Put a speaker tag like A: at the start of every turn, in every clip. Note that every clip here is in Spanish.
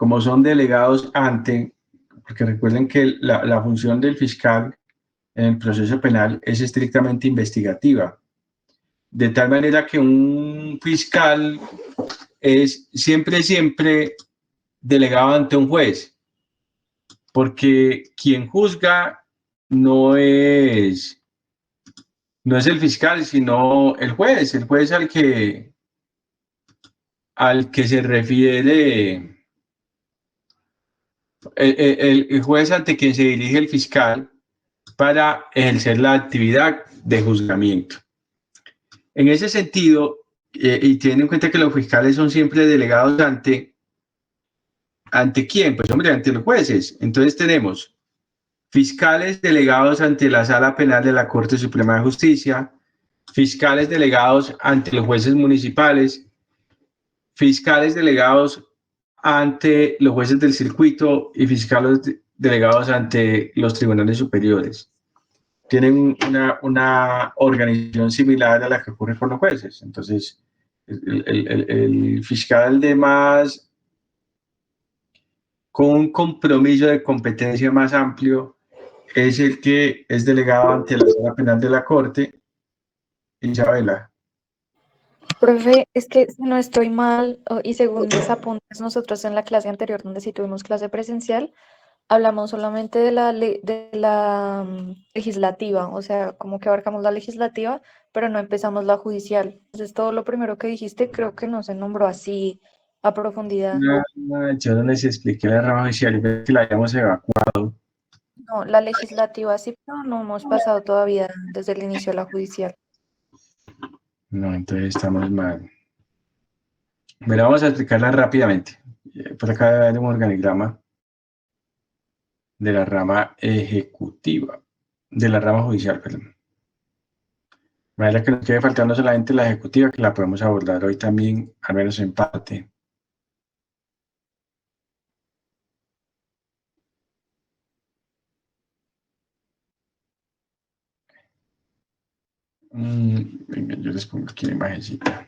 A: como son delegados ante, porque recuerden que la función del fiscal en el proceso penal es estrictamente investigativa, de tal manera que un fiscal es siempre delegado ante un juez, porque quien juzga no es, no es el fiscal, sino el juez al que se refiere, el juez ante quien se dirige el fiscal para ejercer la actividad de juzgamiento. En ese sentido, y teniendo en cuenta que los fiscales son siempre delegados ¿ante quién? Pues hombre, ante los jueces. Entonces tenemos fiscales delegados ante la Sala Penal de la Corte Suprema de Justicia, fiscales delegados ante los jueces municipales, fiscales delegados ante los jueces del circuito y fiscales delegados ante los tribunales superiores. Tienen una organización similar a la que ocurre con los jueces. Entonces, el fiscal de más, con un compromiso de competencia más amplio, es el que es delegado ante la Sala Penal de la Corte. Isabela.
B: Profe, es que si no estoy mal, y según mis apuntes, nosotros en la clase anterior, donde sí tuvimos clase presencial, hablamos solamente de la legislativa, o sea, como que abarcamos la legislativa, pero no empezamos la judicial. Entonces, todo lo primero que dijiste creo que no se nombró así a profundidad.
A: No, yo no les expliqué la rama judicial y que la habíamos evacuado.
B: No, la legislativa sí, pero no hemos pasado todavía desde el inicio de la judicial.
A: No, entonces estamos mal. Bueno, vamos a explicarla rápidamente. Por acá hay un organigrama de la rama ejecutiva, de la rama judicial, perdón. De manera que nos quede faltando solamente la ejecutiva, que la podemos abordar hoy también, al menos en parte. Venga, yo les pongo aquí la imagencita.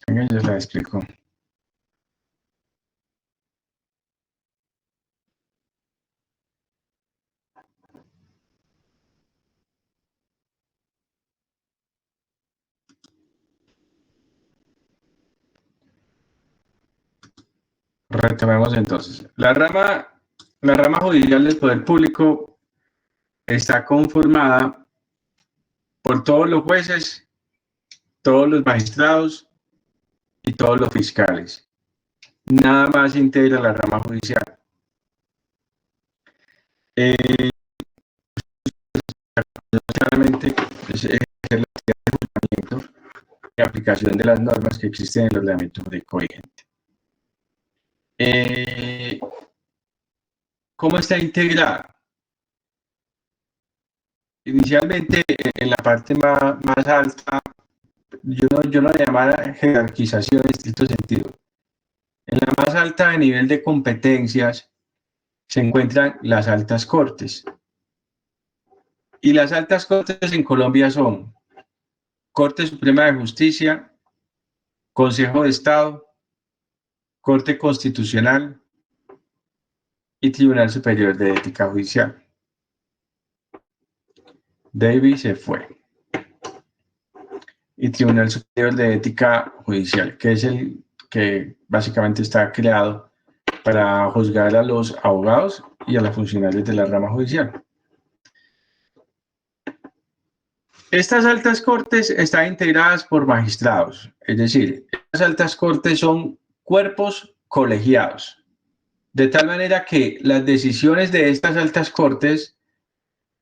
A: Venga, yo la explico. Retomemos entonces. La rama judicial del poder público está conformada por todos los jueces, todos los magistrados y todos los fiscales. Nada más integra la rama judicial. Claramente es ejercer la actividad de juzgamiento y aplicación de las normas que existen en el ordenamiento jurídico vigente. ¿Cómo está integrada? Inicialmente, en la parte más alta, yo no llamara jerarquización en estricto sentido. En la más alta de nivel de competencias se encuentran las altas cortes. Y las altas cortes en Colombia son Corte Suprema de Justicia, Consejo de Estado, Corte Constitucional y Tribunal Superior de Ética Judicial. David se fue. Y Tribunal Superior de Ética Judicial, que es el que básicamente está creado para juzgar a los abogados y a los funcionarios de la rama judicial. Estas altas cortes están integradas por magistrados, es decir, estas altas cortes son cuerpos colegiados, de tal manera que las decisiones de estas altas cortes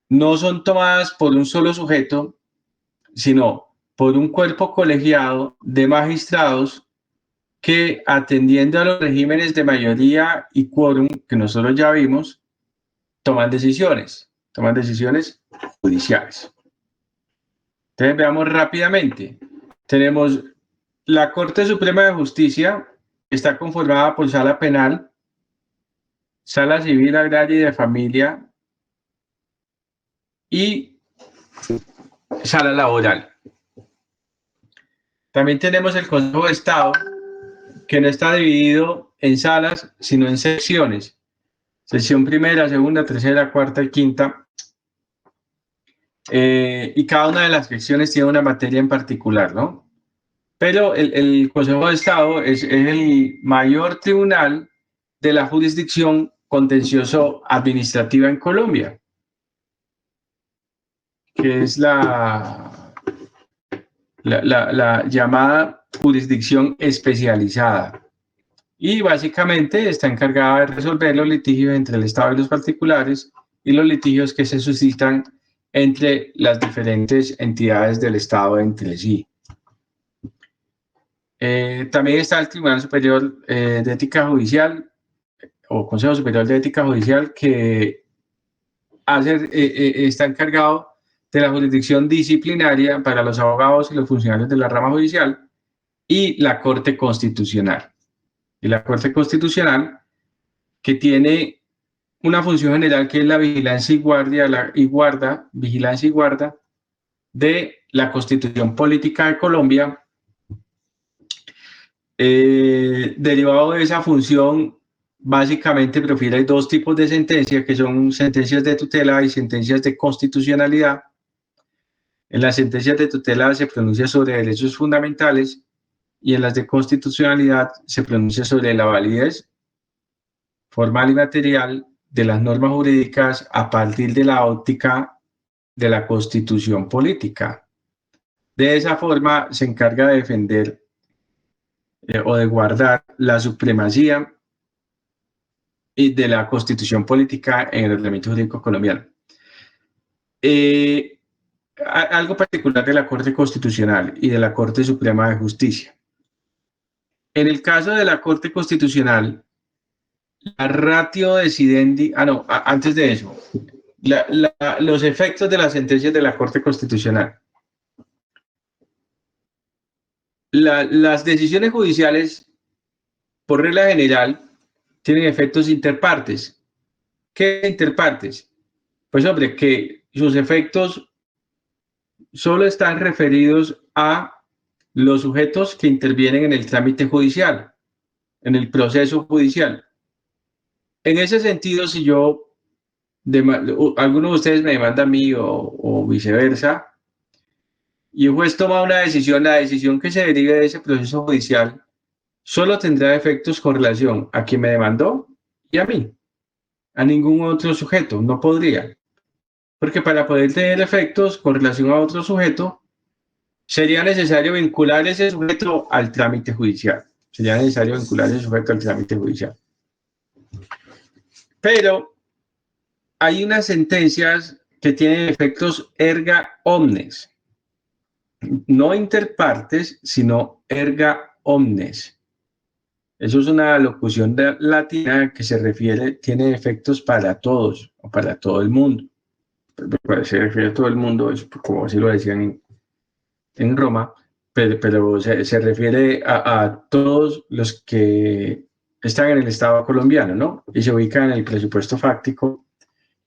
A: no son tomadas por un solo sujeto, sino por un cuerpo colegiado de magistrados que, atendiendo a los regímenes de mayoría y quórum que nosotros ya vimos, toman decisiones. toman decisiones judiciales. Entonces veamos rápidamente. Tenemos la Corte Suprema de Justicia, está conformada por Sala Penal, Sala Civil, Agraria y de Familia y Sala Laboral. También tenemos el Consejo de Estado, que no está dividido en salas, sino en secciones. Sección primera, segunda, tercera, cuarta y quinta. Y cada una de las secciones tiene una materia en particular, ¿no? Pero el Consejo de Estado es el mayor tribunal de la jurisdicción contencioso administrativa en Colombia, que es la llamada jurisdicción especializada. Y básicamente está encargada de resolver los litigios entre el Estado y los particulares y los litigios que se suscitan entre las diferentes entidades del Estado entre sí. También está el Tribunal Superior de Ética Judicial o Consejo Superior de Ética Judicial, que está encargado de la jurisdicción disciplinaria para los abogados y los funcionarios de la rama judicial, y la Corte Constitucional. Y la Corte Constitucional, que tiene una función general, que es la vigilancia y guarda de la Constitución Política de Colombia. Derivado de esa función, básicamente prefiere dos tipos de sentencias, que son sentencias de tutela y sentencias de constitucionalidad. En las sentencias de tutela se pronuncia sobre derechos fundamentales y en las de constitucionalidad se pronuncia sobre la validez formal y material de las normas jurídicas a partir de la óptica de la Constitución política. De esa forma se encarga de defender o de guardar la supremacía y de la Constitución política en el ordenamiento jurídico colombiano. Algo particular de la Corte Constitucional y de la Corte Suprema de Justicia. En el caso de la Corte Constitucional, la ratio decidendi, antes de eso, los efectos de las sentencias de la Corte Constitucional. Las decisiones judiciales, por regla general, tienen efectos interpartes. ¿Qué interpartes? Pues hombre, que sus efectos solo están referidos a los sujetos que intervienen en el trámite judicial, en el proceso judicial. En ese sentido, si yo, alguno de ustedes me demanda a mí o viceversa, y un juez toma una decisión, la decisión que se derive de ese proceso judicial solo tendrá efectos con relación a quien me demandó y a mí. A ningún otro sujeto, no podría. Porque para poder tener efectos con relación a otro sujeto, sería necesario vincular ese sujeto al trámite judicial. Sería necesario vincular ese sujeto al trámite judicial. Pero hay unas sentencias que tienen efectos erga omnes. No interpartes, sino erga omnes. Eso es una locución latina que se refiere, tiene efectos para todos o para todo el mundo. Se refiere a todo el mundo, es como así lo decían en Roma, pero se refiere a todos los que están en el Estado colombiano, ¿no? Y se ubican en el presupuesto fáctico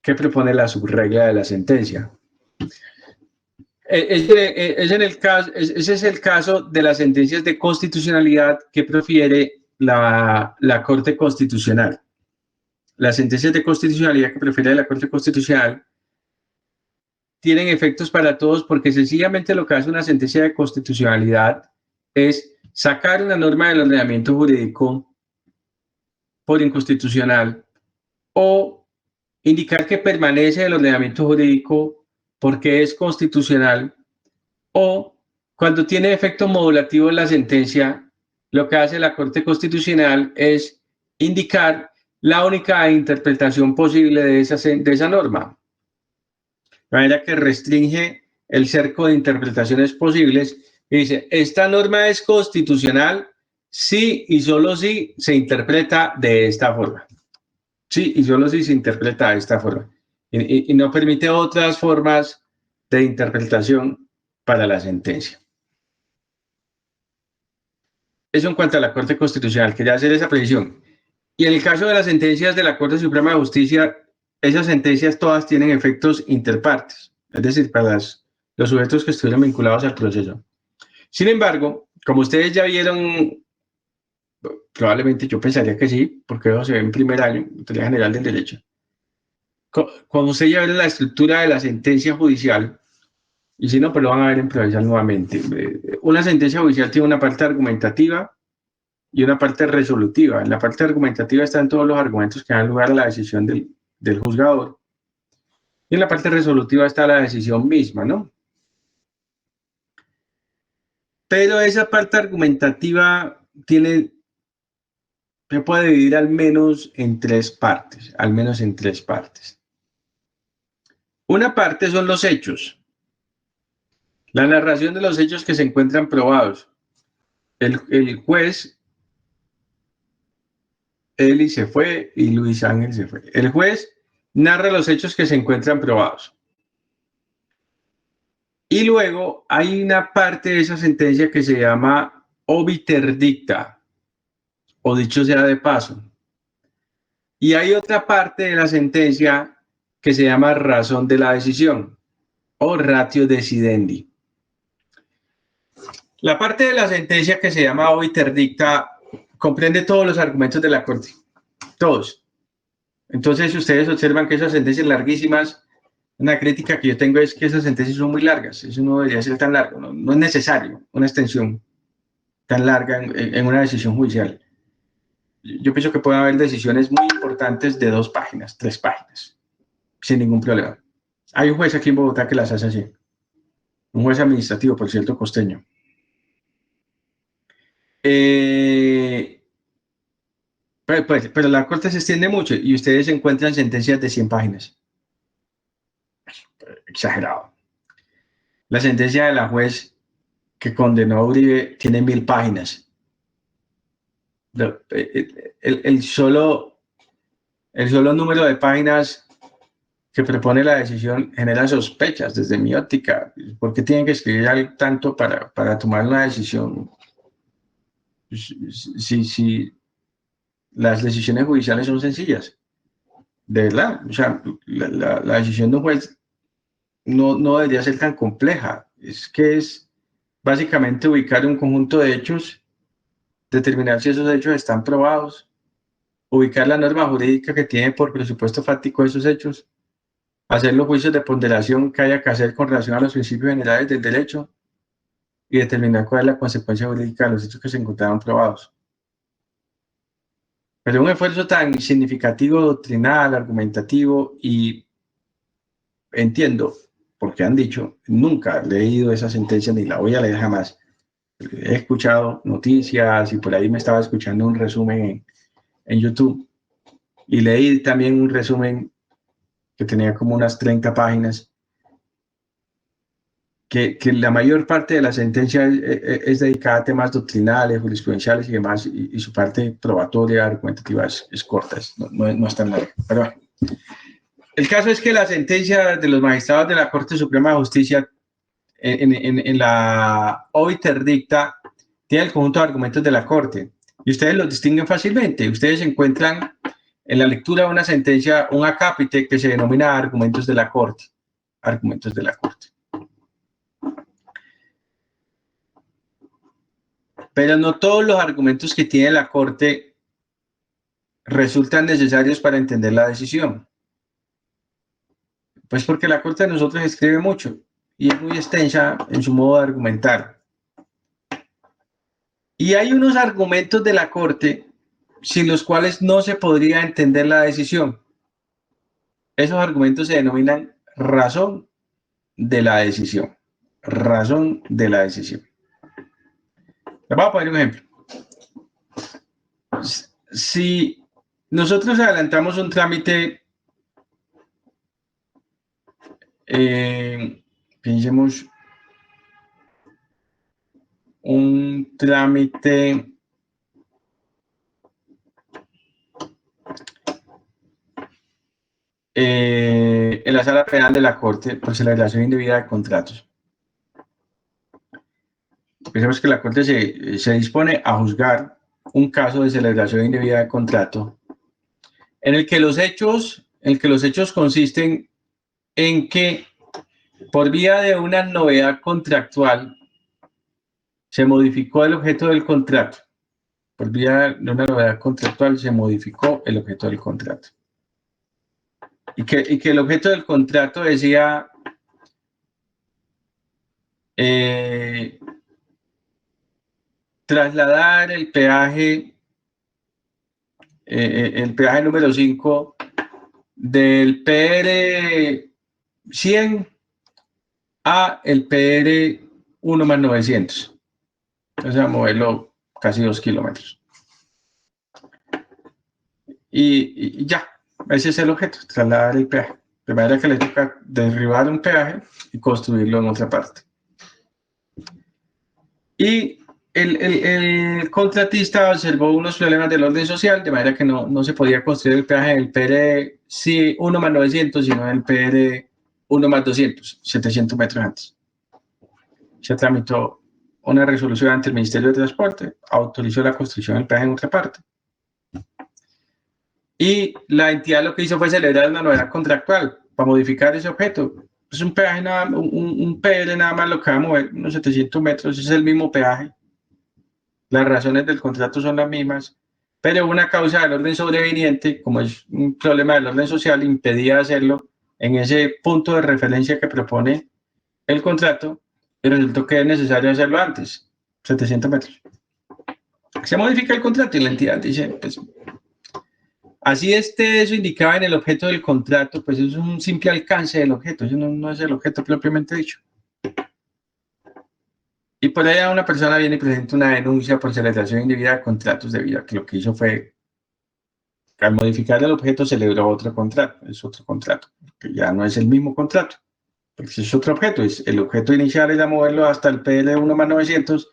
A: que propone la subregla de la sentencia. Ese es el caso de las sentencias de constitucionalidad que profiere la Corte Constitucional. Las sentencias de constitucionalidad que prefiere la Corte Constitucional tienen efectos para todos, porque sencillamente lo que hace una sentencia de constitucionalidad es sacar una norma del ordenamiento jurídico por inconstitucional o indicar que permanece el ordenamiento jurídico porque es constitucional, o cuando tiene efecto modulativo en la sentencia, lo que hace la Corte Constitucional es indicar la única interpretación posible de esa norma. De manera que restringe el cerco de interpretaciones posibles y dice, esta norma es constitucional sí y solo si se interpreta de esta forma. Sí y solo si se interpreta de esta forma. y no permite otras formas de interpretación para la sentencia. Eso en cuanto a la Corte Constitucional, quería hacer esa precisión. Y en el caso de las sentencias de la Corte Suprema de Justicia, esas sentencias todas tienen efectos interpartes, es decir, para los sujetos que estuvieron vinculados al proceso. Sin embargo, como ustedes ya vieron, probablemente yo pensaría que sí, porque eso se ve en primer año, en Teoría General del Derecho. Cuando ustedes ya ven la estructura de la sentencia judicial, y si no, pues lo van a ver en provincial nuevamente. Una sentencia judicial tiene una parte argumentativa y una parte resolutiva. En la parte argumentativa están todos los argumentos que dan lugar a la decisión del juzgador. Y en la parte resolutiva está la decisión misma, ¿no? Pero esa parte argumentativa se puede dividir al menos en tres partes, al menos en tres partes. Una parte son los hechos, la narración de los hechos que se encuentran probados. El juez, Eli se fue y Luis Ángel se fue. El juez narra los hechos que se encuentran probados. Y luego hay una parte de esa sentencia que se llama obiter dicta, o dicho sea de paso. Y hay otra parte de la sentencia que se llama razón de la decisión, o ratio decidendi. La parte de la sentencia que se llama obiter dicta comprende todos los argumentos de la Corte, todos. Entonces, si ustedes observan que esas sentencias larguísimas, una crítica que yo tengo es que esas sentencias son muy largas, eso no debería ser tan largo, no es necesario una extensión tan larga en una decisión judicial. Yo pienso que puede haber decisiones muy importantes de 2 páginas, 3 páginas, sin ningún problema. Hay un juez aquí en Bogotá que las hace así, un juez administrativo, por cierto, costeño. Pero la Corte se extiende mucho y ustedes encuentran sentencias de 100 páginas. Exagerado. La sentencia de la juez que condenó a Uribe tiene 1000 páginas. El solo número de páginas que propone la decisión genera sospechas desde mi óptica. ¿Por qué tienen que escribir tanto para tomar una decisión? Si las decisiones judiciales son sencillas, de verdad, o sea, la decisión de un juez no debería ser tan compleja. Es que es básicamente ubicar un conjunto de hechos, determinar si esos hechos están probados, ubicar la norma jurídica que tiene por presupuesto fáctico esos hechos, hacer los juicios de ponderación que haya que hacer con relación a los principios generales del derecho y determinar cuál es la consecuencia jurídica de los hechos que se encontraron probados. Pero un esfuerzo tan significativo, doctrinal, argumentativo, y entiendo, porque han dicho, nunca he leído esa sentencia ni la voy a leer jamás. He escuchado noticias y por ahí me estaba escuchando un resumen en YouTube y leí también un resumen que tenía como unas 30 páginas, que la mayor parte de la sentencia es dedicada a temas doctrinales, jurisprudenciales y demás, y su parte probatoria, argumentativa es corta, no es tan larga. Pero bueno, el caso es que la sentencia de los magistrados de la Corte Suprema de Justicia en la obiter dicta tiene el conjunto de argumentos de la Corte y ustedes los distinguen fácilmente. Ustedes encuentran en la lectura de una sentencia un acápite que se denomina argumentos de la Corte. Argumentos de la Corte. Pero no todos los argumentos que tiene la Corte resultan necesarios para entender la decisión. Pues porque la Corte de nosotros escribe mucho y es muy extensa en su modo de argumentar. Y hay unos argumentos de la Corte sin los cuales no se podría entender la decisión. Esos argumentos se denominan razón de la decisión. Razón de la decisión. Les voy a poner un ejemplo. Si nosotros adelantamos un trámite, pensemos un trámite en la sala penal de la Corte por celebración indebida de contratos. Pensemos que la Corte se dispone a juzgar un caso de celebración indebida de contrato en el que los hechos consisten en que por vía de una novedad contractual se modificó el objeto del contrato. Por vía de una novedad contractual se modificó el objeto del contrato. Y que el objeto del contrato decía trasladar el peaje número 5 del PR 100 a el PR 1 más 900. O sea, moverlo casi 2 kilómetros. Y ya, ese es el objeto, trasladar el peaje. De manera que le toca derribar un peaje y construirlo en otra parte. Y el contratista observó unos problemas del orden social, de manera que no se podía construir el peaje en el PR 1 más 900, sino en el PR 1 más 200, 700 metros antes. Se tramitó una resolución ante el Ministerio de Transporte, autorizó la construcción del peaje en otra parte. Y la entidad lo que hizo fue celebrar una novedad contractual para modificar ese objeto. Es un peaje, un PR nada más lo que va a mover, unos 700 metros, es el mismo peaje. Las razones del contrato son las mismas, pero una causa del orden sobreveniente, como es un problema del orden social, impedía hacerlo en ese punto de referencia que propone el contrato, y resultó que es necesario hacerlo antes, 700 metros. Se modifica el contrato y la entidad dice, pues, así eso indicaba en el objeto del contrato, pues eso es un simple alcance del objeto, eso no es el objeto propiamente dicho. Y por allá una persona viene y presenta una denuncia por celebración indebida de contratos debido a que lo que hizo fue, al modificar el objeto, celebró otro contrato, es otro contrato, que ya no es el mismo contrato, porque es otro objeto, el objeto inicial era moverlo hasta el PL1 más 900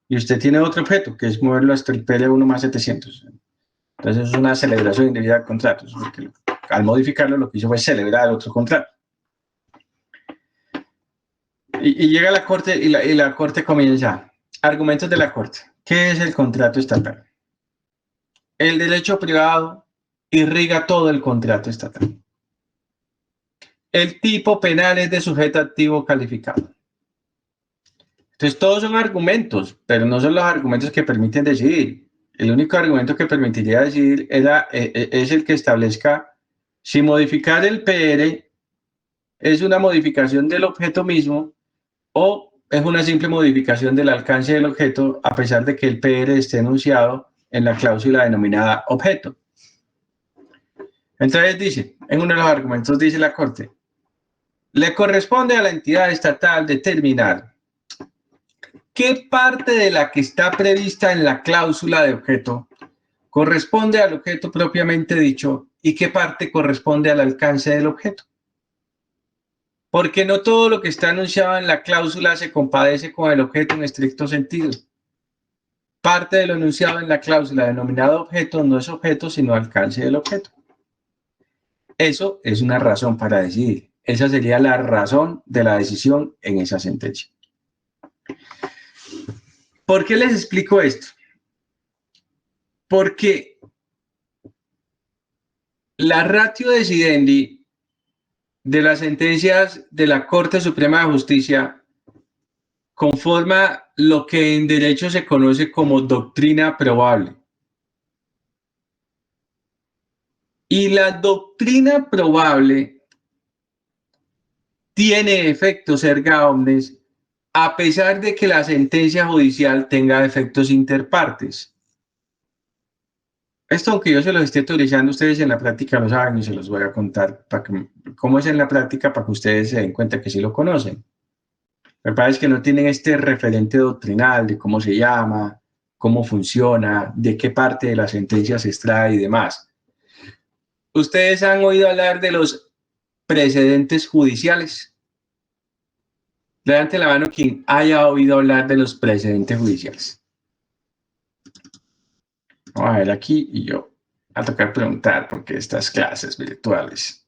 A: y usted tiene otro objeto, que es moverlo hasta el PL1 más 700. Entonces es una celebración indebida de contratos, porque al modificarlo lo que hizo fue celebrar otro contrato. Y llega la Corte y la Corte comienza. Argumentos de la Corte. ¿Qué es el contrato estatal? El derecho privado irriga todo el contrato estatal. El tipo penal es de sujeto activo calificado. Entonces todos son argumentos, pero no son los argumentos que permiten decidir. El único argumento que permitiría decidir es el que establezca si modificar el PR es una modificación del objeto mismo o es una simple modificación del alcance del objeto a pesar de que el PR esté enunciado en la cláusula denominada objeto. Entonces dice, en uno de los argumentos dice la Corte, le corresponde a la entidad estatal determinar qué parte de la que está prevista en la cláusula de objeto corresponde al objeto propiamente dicho y qué parte corresponde al alcance del objeto. Porque no todo lo que está anunciado en la cláusula se compadece con el objeto en estricto sentido. Parte de lo enunciado en la cláusula denominado objeto no es objeto, sino alcance del objeto. Eso es una razón para decidir. Esa sería la razón de la decisión en esa sentencia. ¿Por qué les explico esto? Porque la ratio decidendi de las sentencias de la Corte Suprema de Justicia conforma lo que en derecho se conoce como doctrina probable. Y la doctrina probable tiene efectos erga omnes a pesar de que la sentencia judicial tenga efectos interpartes. Esto, aunque yo se los esté teorizando, ustedes en la práctica lo saben y se los voy a contar cómo es en la práctica para que ustedes se den cuenta que sí lo conocen. Lo que pasa es que no tienen este referente doctrinal de cómo se llama, cómo funciona, de qué parte de la sentencia se extrae y demás. ¿Ustedes han oído hablar de los precedentes judiciales? Levante la mano quien haya oído hablar de los precedentes judiciales. Vamos a ver aquí y yo a tocar preguntar porque estas clases virtuales.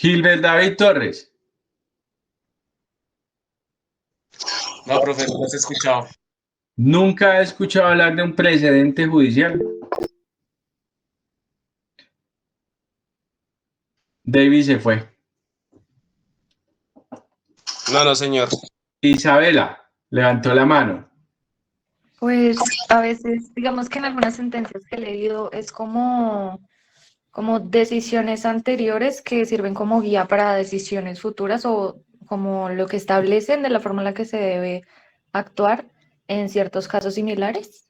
A: Gilbert David Torres.
C: No, profe, no los he escuchado.
A: Nunca he escuchado hablar de un precedente judicial. David se fue.
C: No, no, señor.
A: Isabela levantó la mano.
B: Pues a veces, digamos que en algunas sentencias que he leído es como decisiones anteriores que sirven como guía para decisiones futuras o como lo que establecen de la forma en la que se debe actuar en ciertos casos similares.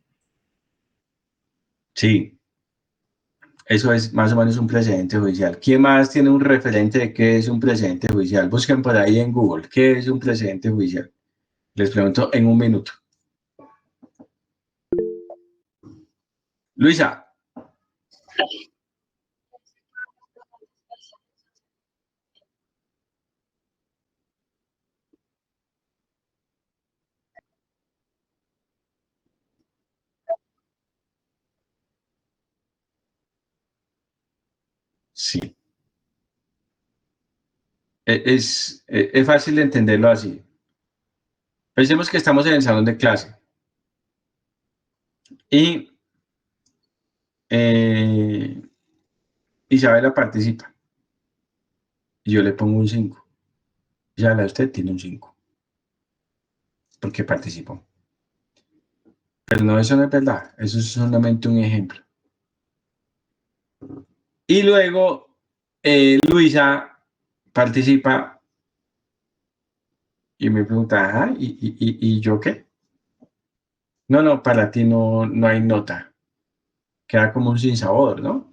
A: Sí, eso es más o menos un precedente judicial. ¿Quién más tiene un referente de qué es un precedente judicial? Busquen por ahí en Google, ¿qué es un precedente judicial? Les pregunto en un minuto. Luisa. Sí. Es fácil de entenderlo así. Pensemos que estamos en el salón de clase y Isabela participa y yo le pongo un 5. Isabela, usted tiene un 5 porque participó. Pero no, eso no es verdad. Eso es solamente un ejemplo. Y luego Luisa participa y me pregunta, ¿y yo qué? No, para ti no hay nota. Queda como un sinsabor, ¿no?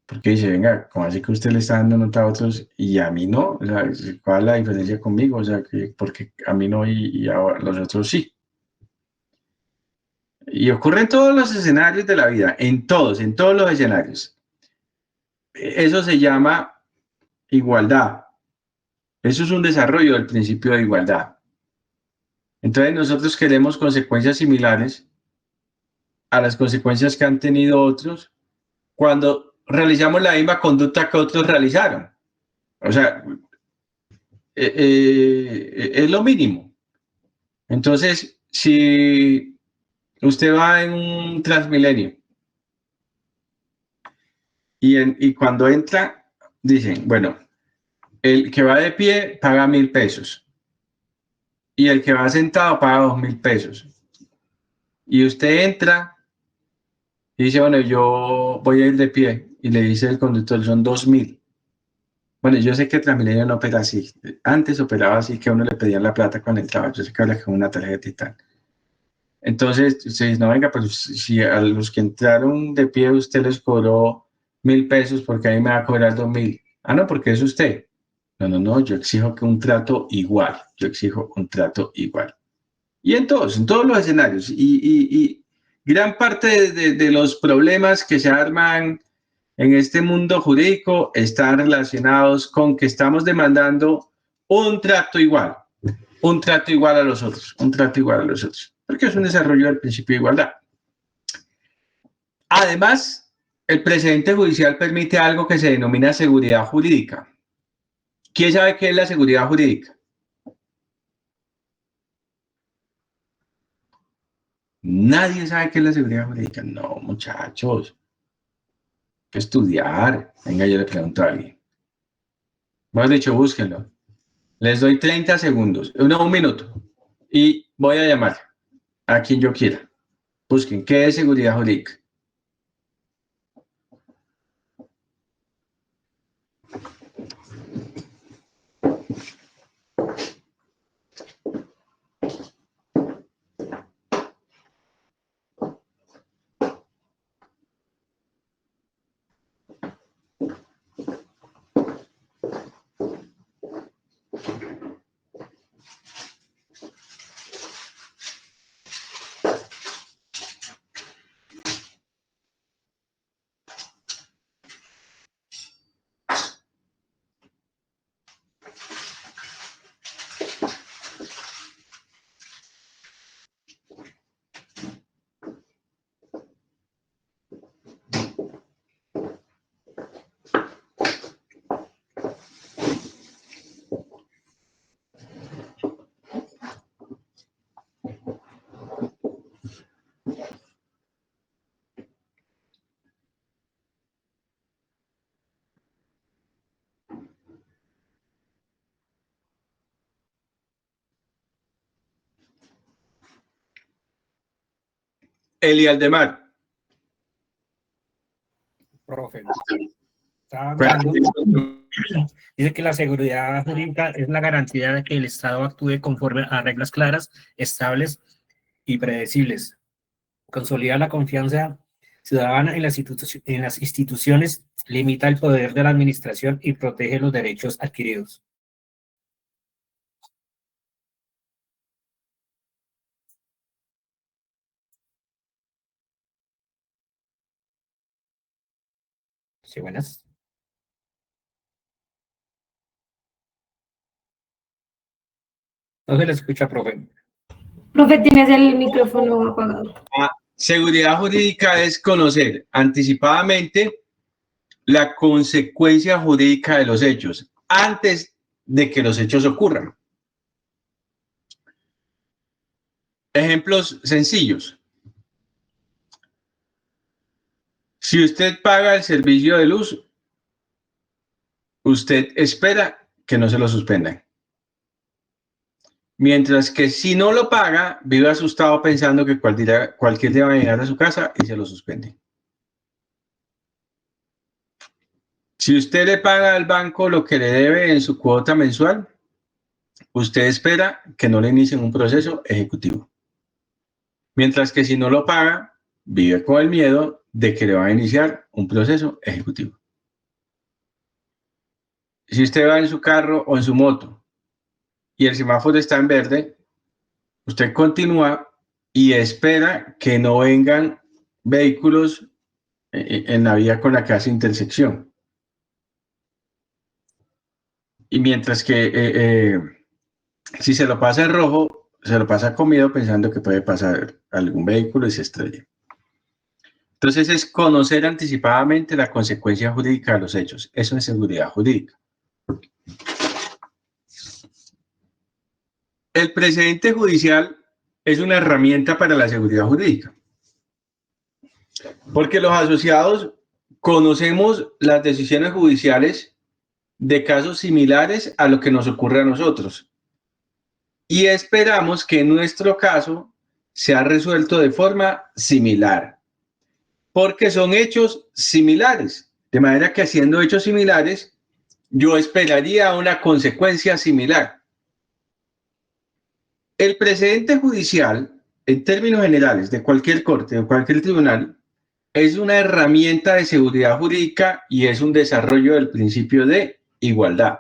A: Porque dice, venga, ¿cómo así que usted le está dando nota a otros y a mí no? O sea, ¿cuál es la diferencia conmigo? O sea, porque a mí no y a los otros sí. Y ocurre en todos los escenarios de la vida, en todos los escenarios. Eso se llama igualdad. Eso es un desarrollo del principio de igualdad. Entonces nosotros queremos consecuencias similares a las consecuencias que han tenido otros cuando realizamos la misma conducta que otros realizaron. O sea, es lo mínimo. Entonces, si usted va en un Transmilenio y cuando entra, dicen, bueno, el que va de pie paga 1.000 pesos y el que va sentado paga 2.000 pesos. Y usted entra y dice, bueno, yo voy a ir de pie y le dice el conductor, son 2.000. Bueno, yo sé que Transmilenio no opera así. Antes operaba así que a uno le pedían la plata cuando entraba. Yo sé que habla con una tarjeta y tal. Entonces, usted dice, no, venga, pero si a los que entraron de pie usted les cobró 1.000 pesos, porque a mí me va a cobrar 2.000. Ah, no, porque es usted. No, yo exijo que un trato igual. Yo exijo un trato igual. Y en todos los escenarios. Y gran parte de los problemas que se arman en este mundo jurídico están relacionados con que estamos demandando un trato igual a los otros, un trato igual a los otros, porque es un desarrollo del principio de igualdad. Además, el precedente judicial permite algo que se denomina seguridad jurídica. ¿Quién sabe qué es la seguridad jurídica? Nadie sabe qué es la seguridad jurídica. No, muchachos, hay que estudiar. Venga, yo le pregunto a alguien. Mejor dicho, búsquenlo. Les doy 30 segundos, no, un minuto, y voy a llamar a quien yo quiera. Busquen, ¿qué es seguridad jurídica? Eli Aldemar.
D: Profe, estaba mirando. Dice que la seguridad jurídica es la garantía de que el Estado actúe conforme a reglas claras, estables y predecibles. Consolida la confianza ciudadana en las instituciones, limita el poder de la administración y protege los derechos adquiridos. Sí, buenas. No se le escucha, profe.
E: Profe, tienes el micrófono apagado.
A: Seguridad jurídica es conocer anticipadamente la consecuencia jurídica de los hechos antes de que los hechos ocurran. Ejemplos sencillos. Si usted paga el servicio de luz, usted espera que no se lo suspendan. Mientras que si no lo paga, vive asustado pensando que cualquier día va a llegar a su casa y se lo suspende. Si usted le paga al banco lo que le debe en su cuota mensual, usted espera que no le inicien un proceso ejecutivo. Mientras que si no lo paga, vive con el miedo de que le va a iniciar un proceso ejecutivo. Si usted va en su carro o en su moto y el semáforo está en verde, usted continúa y espera que no vengan vehículos en la vía con la que hace intersección. Y mientras que si se lo pasa en rojo, se lo pasa con miedo pensando que puede pasar algún vehículo y se estrella. Entonces es conocer anticipadamente la consecuencia jurídica de los hechos. Eso es seguridad jurídica. El precedente judicial es una herramienta para la seguridad jurídica. Porque los asociados conocemos las decisiones judiciales de casos similares a lo que nos ocurre a nosotros. Y esperamos que en nuestro caso sea resuelto de forma similar. Porque son hechos similares. De manera que haciendo hechos similares, yo esperaría una consecuencia similar. El precedente judicial, en términos generales, de cualquier corte o cualquier tribunal, es una herramienta de seguridad jurídica y es un desarrollo del principio de igualdad.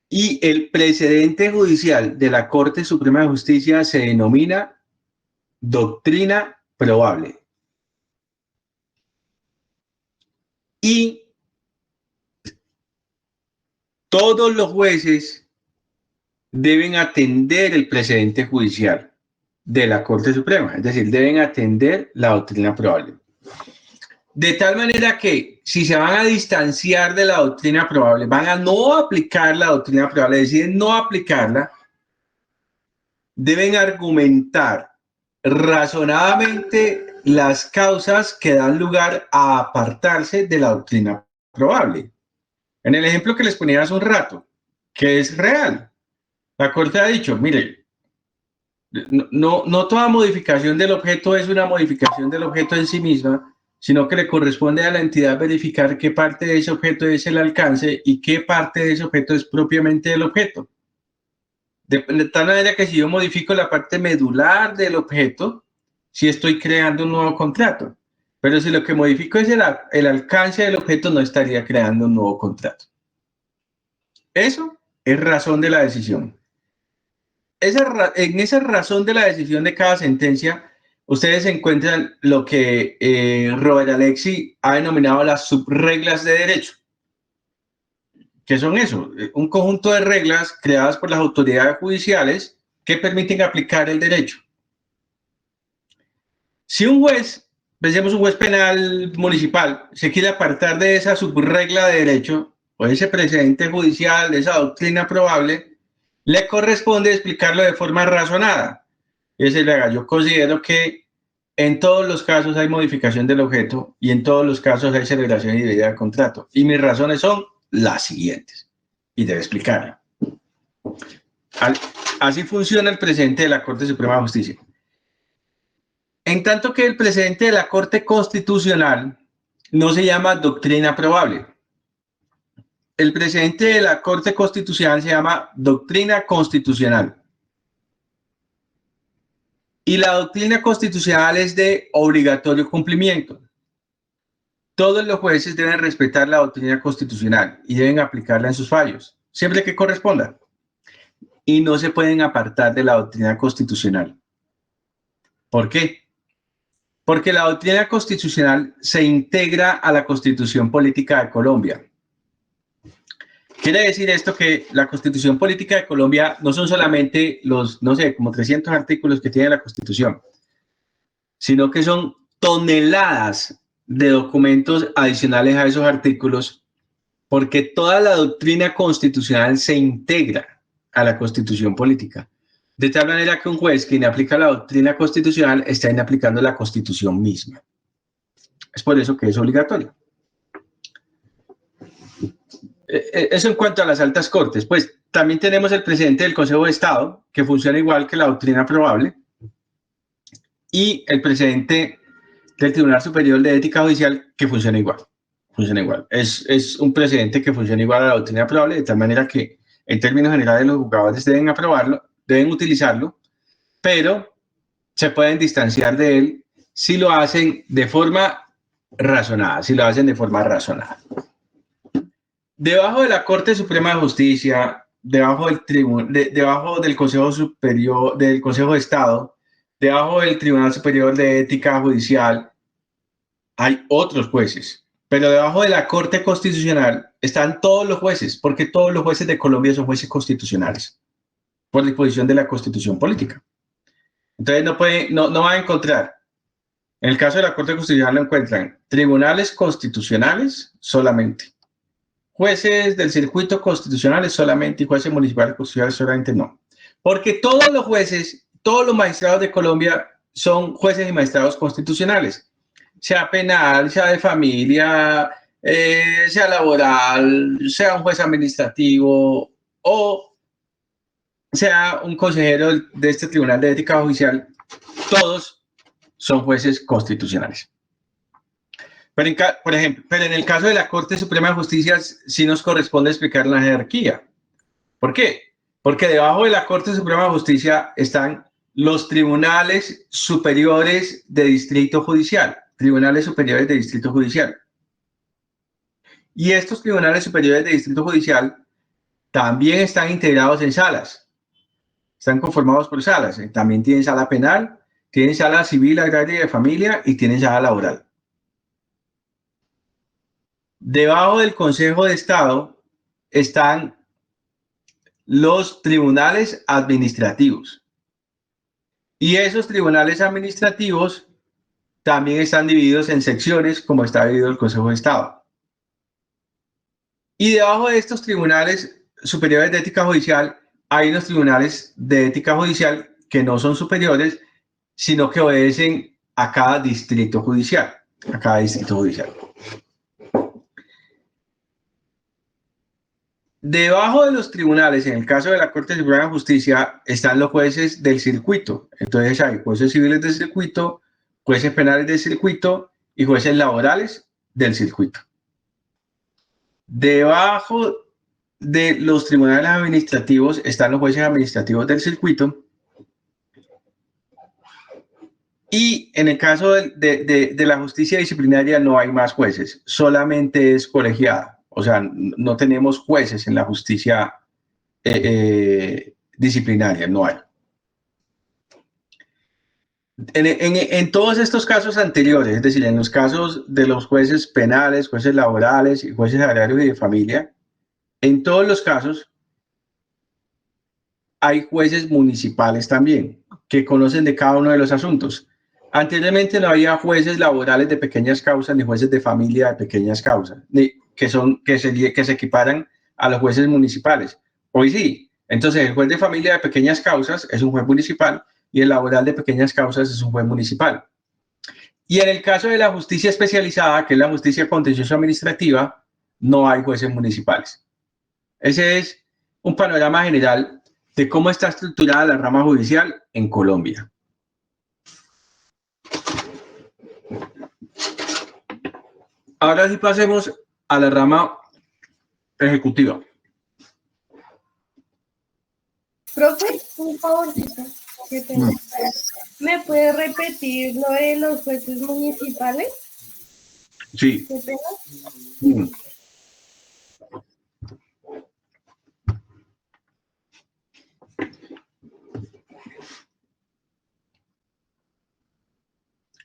A: Y el precedente judicial de la Corte Suprema de Justicia se denomina doctrina probable. Y todos los jueces deben atender el precedente judicial de la Corte Suprema, es decir, deben atender la doctrina probable. De tal manera que si se van a distanciar de la doctrina probable, van a no aplicar la doctrina probable, deciden no aplicarla, deben argumentar razonadamente las causas que dan lugar a apartarse de la doctrina probable. En el ejemplo que les ponía hace un rato, que es real, la Corte ha dicho, mire, no toda modificación del objeto es una modificación del objeto en sí misma, sino que le corresponde a la entidad verificar qué parte de ese objeto es el alcance y qué parte de ese objeto es propiamente el objeto. De tal manera que si yo modifico la parte medular del objeto, sí estoy creando un nuevo contrato. Pero si lo que modifico es el alcance del objeto, no estaría creando un nuevo contrato. Eso es razón de la decisión. En esa razón de la decisión de cada sentencia, ustedes encuentran lo que Robert Alexi ha denominado las subreglas de derecho. ¿Qué son eso? Un conjunto de reglas creadas por las autoridades judiciales que permiten aplicar el derecho. Si un juez, pensemos un juez penal municipal, se quiere apartar de esa subregla de derecho o de ese precedente judicial, de esa doctrina probable, le corresponde explicarlo de forma razonada. Es decir, yo considero que en todos los casos hay modificación del objeto y en todos los casos hay celebración indebida del contrato. Y mis razones son las siguientes. Y debe explicarla. Así funciona el precedente de la Corte Suprema de Justicia. En tanto que el presidente de la Corte Constitucional no se llama doctrina probable. El presidente de la Corte Constitucional se llama doctrina constitucional. Y la doctrina constitucional es de obligatorio cumplimiento. Todos los jueces deben respetar la doctrina constitucional y deben aplicarla en sus fallos, siempre que corresponda. Y no se pueden apartar de la doctrina constitucional. ¿Por qué? Porque la doctrina constitucional se integra a la Constitución Política de Colombia. Quiere decir esto que la Constitución Política de Colombia no son solamente los, no sé, como 300 artículos que tiene la Constitución, sino que son toneladas de documentos adicionales a esos artículos, porque toda la doctrina constitucional se integra a la Constitución Política. De tal manera que un juez que inaplica la doctrina constitucional está inaplicando la Constitución misma. Es por eso que es obligatorio. Eso en cuanto a las altas cortes. Pues también tenemos el presidente del Consejo de Estado, que funciona igual que la doctrina probable, y el presidente del Tribunal Superior de Ética Judicial, que funciona igual. Funciona igual. Es un presidente que funciona igual a la doctrina probable, de tal manera que en términos generales los juzgadores deben aprobarlo, deben utilizarlo, pero se pueden distanciar de él si lo hacen de forma razonada, Debajo de la Corte Suprema de Justicia, debajo del Consejo Superior, del Consejo de Estado, debajo del Tribunal Superior de Ética Judicial, hay otros jueces. Pero debajo de la Corte Constitucional están todos los jueces, porque todos los jueces de Colombia son jueces constitucionales, por disposición de la Constitución Política. Entonces no va a encontrar, en el caso de la Corte Constitucional lo encuentran tribunales constitucionales solamente, jueces del circuito constitucionales solamente y jueces municipales constitucionales solamente no. Porque todos los jueces, todos los magistrados de Colombia son jueces y magistrados constitucionales, sea penal, sea de familia, sea laboral, sea un juez administrativo o sea un consejero de este Tribunal de Ética Judicial, todos son jueces constitucionales. Pero por ejemplo, en el caso de la Corte Suprema de Justicia sí nos corresponde explicar la jerarquía. ¿Por qué? Porque debajo de la Corte Suprema de Justicia están los tribunales superiores de distrito judicial. Tribunales superiores de distrito judicial. Y estos tribunales superiores de distrito judicial también están integrados en salas. Están conformados por salas. También tienen sala penal, tienen sala civil, agraria y de familia y tienen sala laboral. Debajo del Consejo de Estado están los tribunales administrativos. Y esos tribunales administrativos también están divididos en secciones, como está dividido el Consejo de Estado. Y debajo de estos tribunales superiores de ética judicial, hay unos tribunales de ética judicial que no son superiores, sino que obedecen a cada distrito judicial. Debajo de los tribunales, en el caso de la Corte Suprema de Justicia, están los jueces del circuito. Entonces hay jueces civiles del circuito, jueces penales del circuito y jueces laborales del circuito. Debajo de los tribunales administrativos están los jueces administrativos del circuito. Y en el caso de la justicia disciplinaria no hay más jueces, solamente es colegiada. O sea, no tenemos jueces en la justicia disciplinaria, no hay. En todos estos casos anteriores, es decir, en los casos de los jueces penales, jueces laborales y jueces agrarios y de familia, en todos los casos hay jueces municipales también, que conocen de cada uno de los asuntos. Anteriormente no había jueces laborales de pequeñas causas ni jueces de familia de pequeñas causas, que se equiparan a los jueces municipales. Hoy sí. Entonces el juez de familia de pequeñas causas es un juez municipal y el laboral de pequeñas causas es un juez municipal. Y en el caso de la justicia especializada, que es la justicia contencioso administrativa, no hay jueces municipales. Ese es un panorama general de cómo está estructurada la rama judicial en Colombia. Ahora sí pasemos a la rama ejecutiva.
E: Profe, un favorcito. Qué pena. ¿Me puede repetir lo de los jueces municipales?
A: Sí.
E: Qué pena.
A: Mm.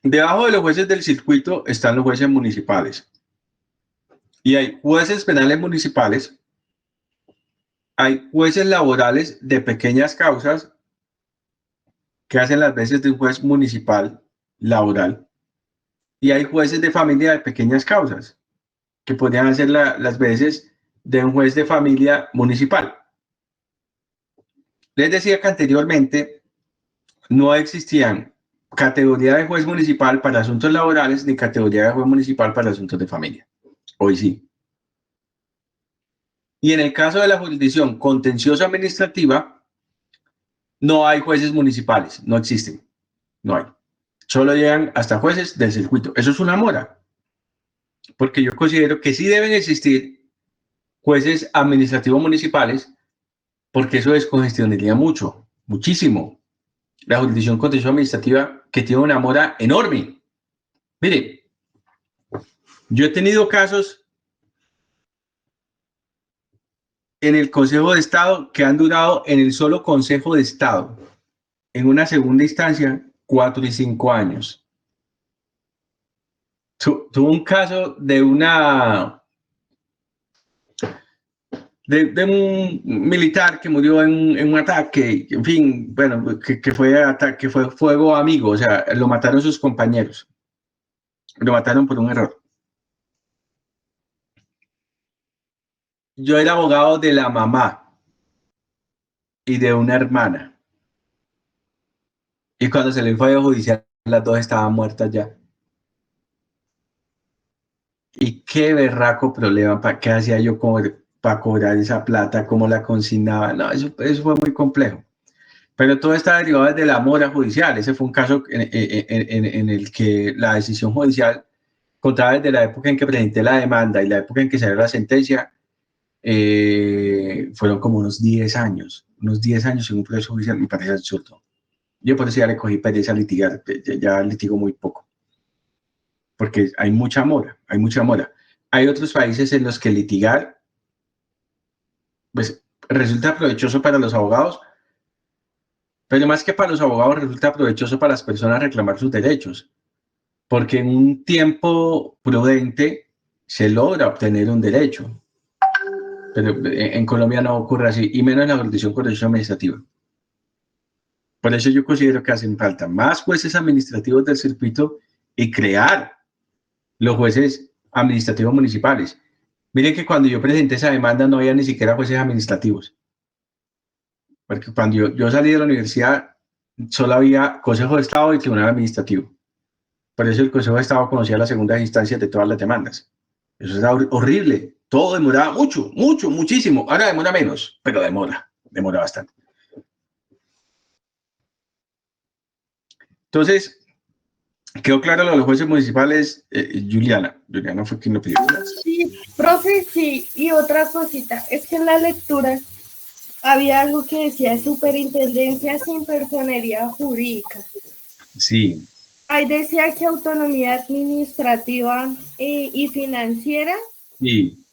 A: Debajo de los jueces del circuito están los jueces municipales. Y hay jueces penales municipales, hay jueces laborales de pequeñas causas que hacen las veces de un juez municipal laboral, y hay jueces de familia de pequeñas causas que podrían hacer las veces de un juez de familia municipal. Les decía que anteriormente no existían categoría de juez municipal para asuntos laborales ni categoría de juez municipal para asuntos de familia. Hoy sí. Y en el caso de la jurisdicción contenciosa administrativa, no hay jueces municipales, no existen, no hay. Solo llegan hasta jueces del circuito. Eso es una mora, porque yo considero que sí deben existir jueces administrativos municipales, porque eso descongestionaría mucho, muchísimo, la jurisdicción contenciosa administrativa, que tiene una mora enorme. Mire, yo he tenido casos en el Consejo de Estado que han durado en el solo Consejo de Estado, en una segunda instancia, 4 y 5 años. Tuvo un caso de un militar que murió en un ataque, en fin, bueno, que fue fuego amigo, o sea, lo mataron sus compañeros, lo mataron por un error. Yo era abogado de la mamá y de una hermana, y cuando se le fue a judicial, las dos estaban muertas ya. Y qué berraco problema, ¿qué hacía yo para cobrar esa plata? ¿Cómo la consignaba? No, eso fue muy complejo. Pero todo está derivado desde la mora judicial. Ese fue un caso en el que la decisión judicial, contada desde la época en que presenté la demanda y la época en que salió la sentencia, fueron como unos 10 años. Unos 10 años en un proceso judicial, me parece absurdo. Yo por eso ya le cogí pereza a litigar, ya litigo muy poco. Porque hay mucha mora, hay mucha mora. Hay otros países en los que litigar, pues, resulta provechoso para los abogados, pero más que para los abogados resulta provechoso para las personas reclamar sus derechos, porque en un tiempo prudente se logra obtener un derecho. Pero en Colombia no ocurre así, y menos en la jurisdicción contenciosa administrativa. Por eso yo considero que hacen falta más jueces administrativos del circuito y crear los jueces administrativos municipales. Miren que cuando yo presenté esa demanda no había ni siquiera jueces administrativos. Porque cuando yo salí de la universidad solo había Consejo de Estado y Tribunal Administrativo. Por eso el Consejo de Estado conocía las segundas instancias de todas las demandas. Eso era horrible. Todo demoraba mucho, muchísimo. Ahora demora menos, pero demora bastante. Entonces, quedó claro lo de los jueces municipales. Juliana fue quien lo pidió.
E: Sí, profe, sí. Y otra cosita, es que en la lectura había algo que decía superintendencia sin personería jurídica.
A: Sí.
E: Ahí decía que autonomía administrativa y financiera.
A: Sí.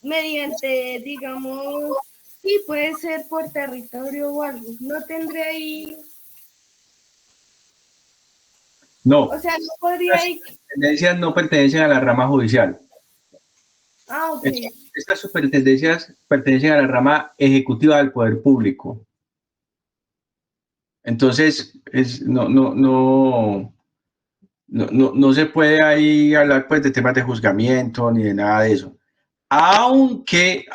E: Mediante, digamos, sí, puede ser por territorio o algo. No tendré ahí.
A: No.
E: O sea, no podría ir.
A: Las superintendencias no pertenecen a la rama judicial.
E: Ah, ok.
A: Estas superintendencias pertenecen a la rama ejecutiva del poder público. Entonces, no se puede ahí hablar pues de temas de juzgamiento ni de nada de eso. Aunque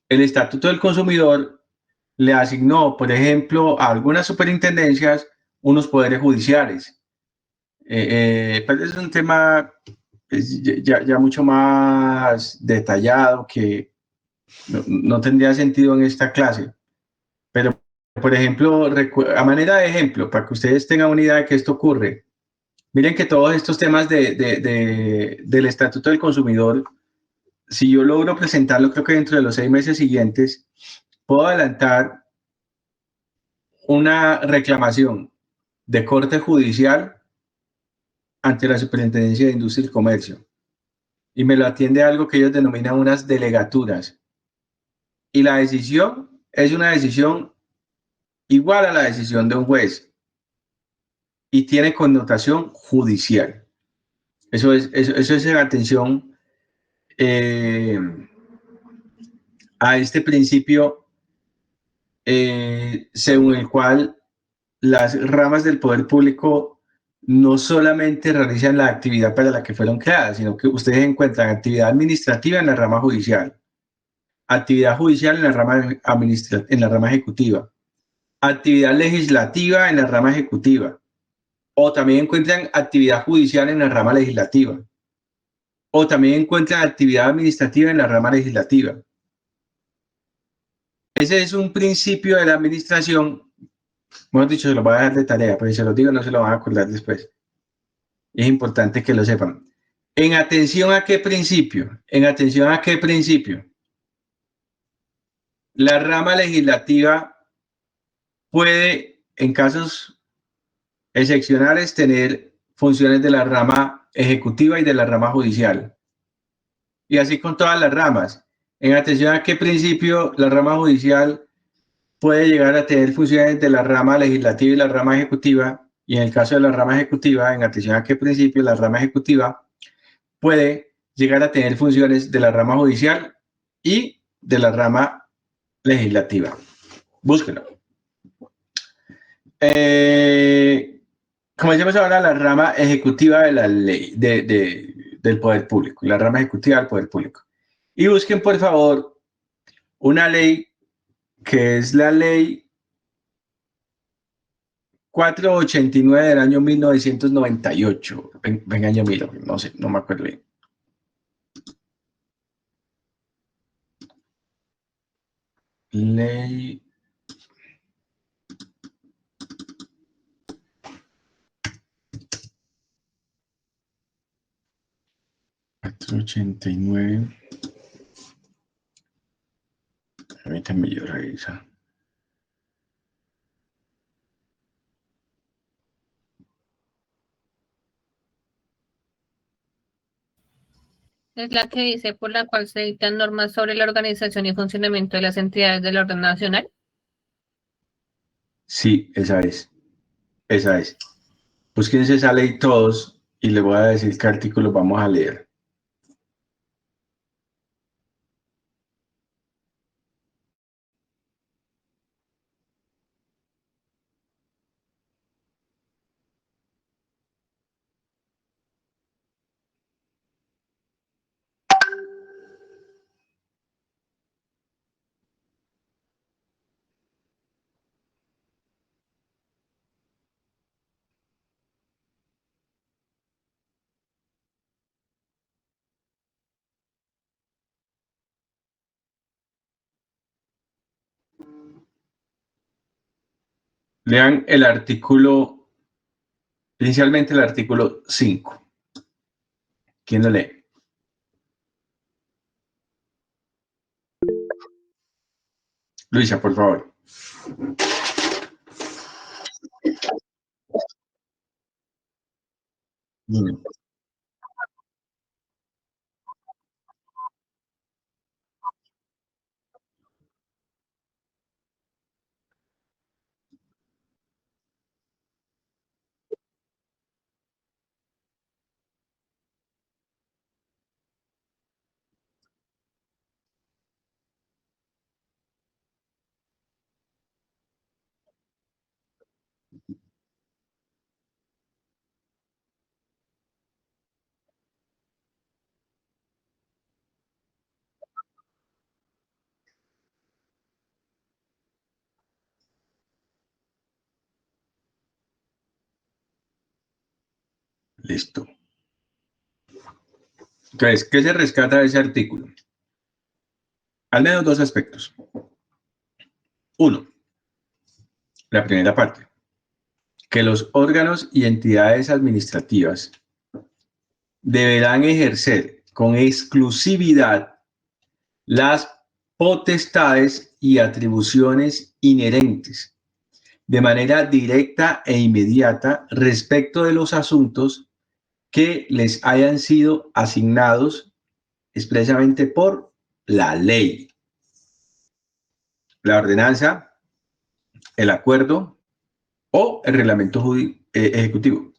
A: el Estatuto del Consumidor le asignó, por ejemplo, a algunas superintendencias unos poderes judiciales. Pero es un tema ya mucho más detallado que no tendría sentido en esta clase. Pero, por ejemplo, a manera de ejemplo, para que ustedes tengan una idea de que esto ocurre, Miren que todos estos temas del Estatuto del Consumidor, si yo logro presentarlo, creo que dentro de los 6 meses siguientes, puedo adelantar una reclamación de corte judicial ante la Superintendencia de Industria y Comercio. Y me lo atiende algo que ellos denominan unas delegaturas. Y la decisión es una decisión igual a la decisión de un juez y tiene connotación judicial. Eso es en atención a este principio según el cual las ramas del poder público no solamente realizan la actividad para la que fueron creadas, sino que ustedes encuentran actividad administrativa en la rama judicial, actividad judicial en la rama ejecutiva, actividad legislativa en la rama ejecutiva, o también encuentran actividad judicial en la rama legislativa, o también encuentran actividad administrativa en la rama legislativa. Ese es un principio de la administración. Mejor dicho, se lo voy a dejar de tarea, pero si se lo digo no se lo van a acordar después. Es importante que lo sepan. ¿En atención a qué principio? En atención a qué principio. La rama legislativa puede, en casos excepcionales, tener funciones de la rama ejecutiva y de la rama judicial. Y así con todas las ramas. En atención a qué principio la rama judicial puede llegar a tener funciones de la rama legislativa y la rama ejecutiva, y en el caso de la rama ejecutiva, en atención a qué principio la rama ejecutiva puede llegar a tener funciones de la rama judicial y de la rama legislativa. Búsquenlo. Comencemos ahora la rama ejecutiva de la ley, del poder público, la rama ejecutiva del poder público. Y busquen, por favor, una ley que es la ley 489 del año 1998. Venga, yo miro, no sé, no me acuerdo bien. Ley 489. Permítanme yo revisar.
F: Es la que dice por la cual se dictan normas sobre la organización y funcionamiento de las entidades del orden nacional.
A: Sí, esa es. Esa es. Búsquense esa ley todos y les voy a decir qué artículos vamos a leer. Lean el artículo, inicialmente el artículo 5. ¿Quién lo lee? Luisa, por favor. Listo. Entonces, ¿qué se rescata de ese artículo? Al menos dos aspectos. Uno, la primera parte. que los órganos y entidades administrativas deberán ejercer con exclusividad las potestades y atribuciones inherentes de manera directa e inmediata respecto de los asuntos que les hayan sido asignados expresamente por la ley, la ordenanza, el acuerdo o el reglamento ejecutivo.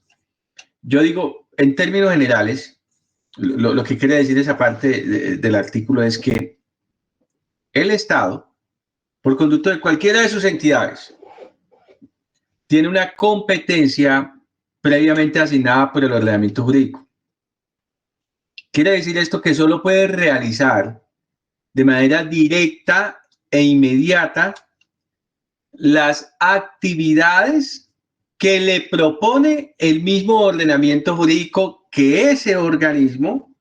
A: Yo digo, en términos generales, lo que quiere decir esa parte del artículo es que el Estado, por conducto de cualquiera de sus entidades, tiene una competencia previamente asignada por el ordenamiento jurídico. Quiere decir esto que solo puede realizar de manera directa e inmediata las actividades que le propone el mismo ordenamiento jurídico que ese organismo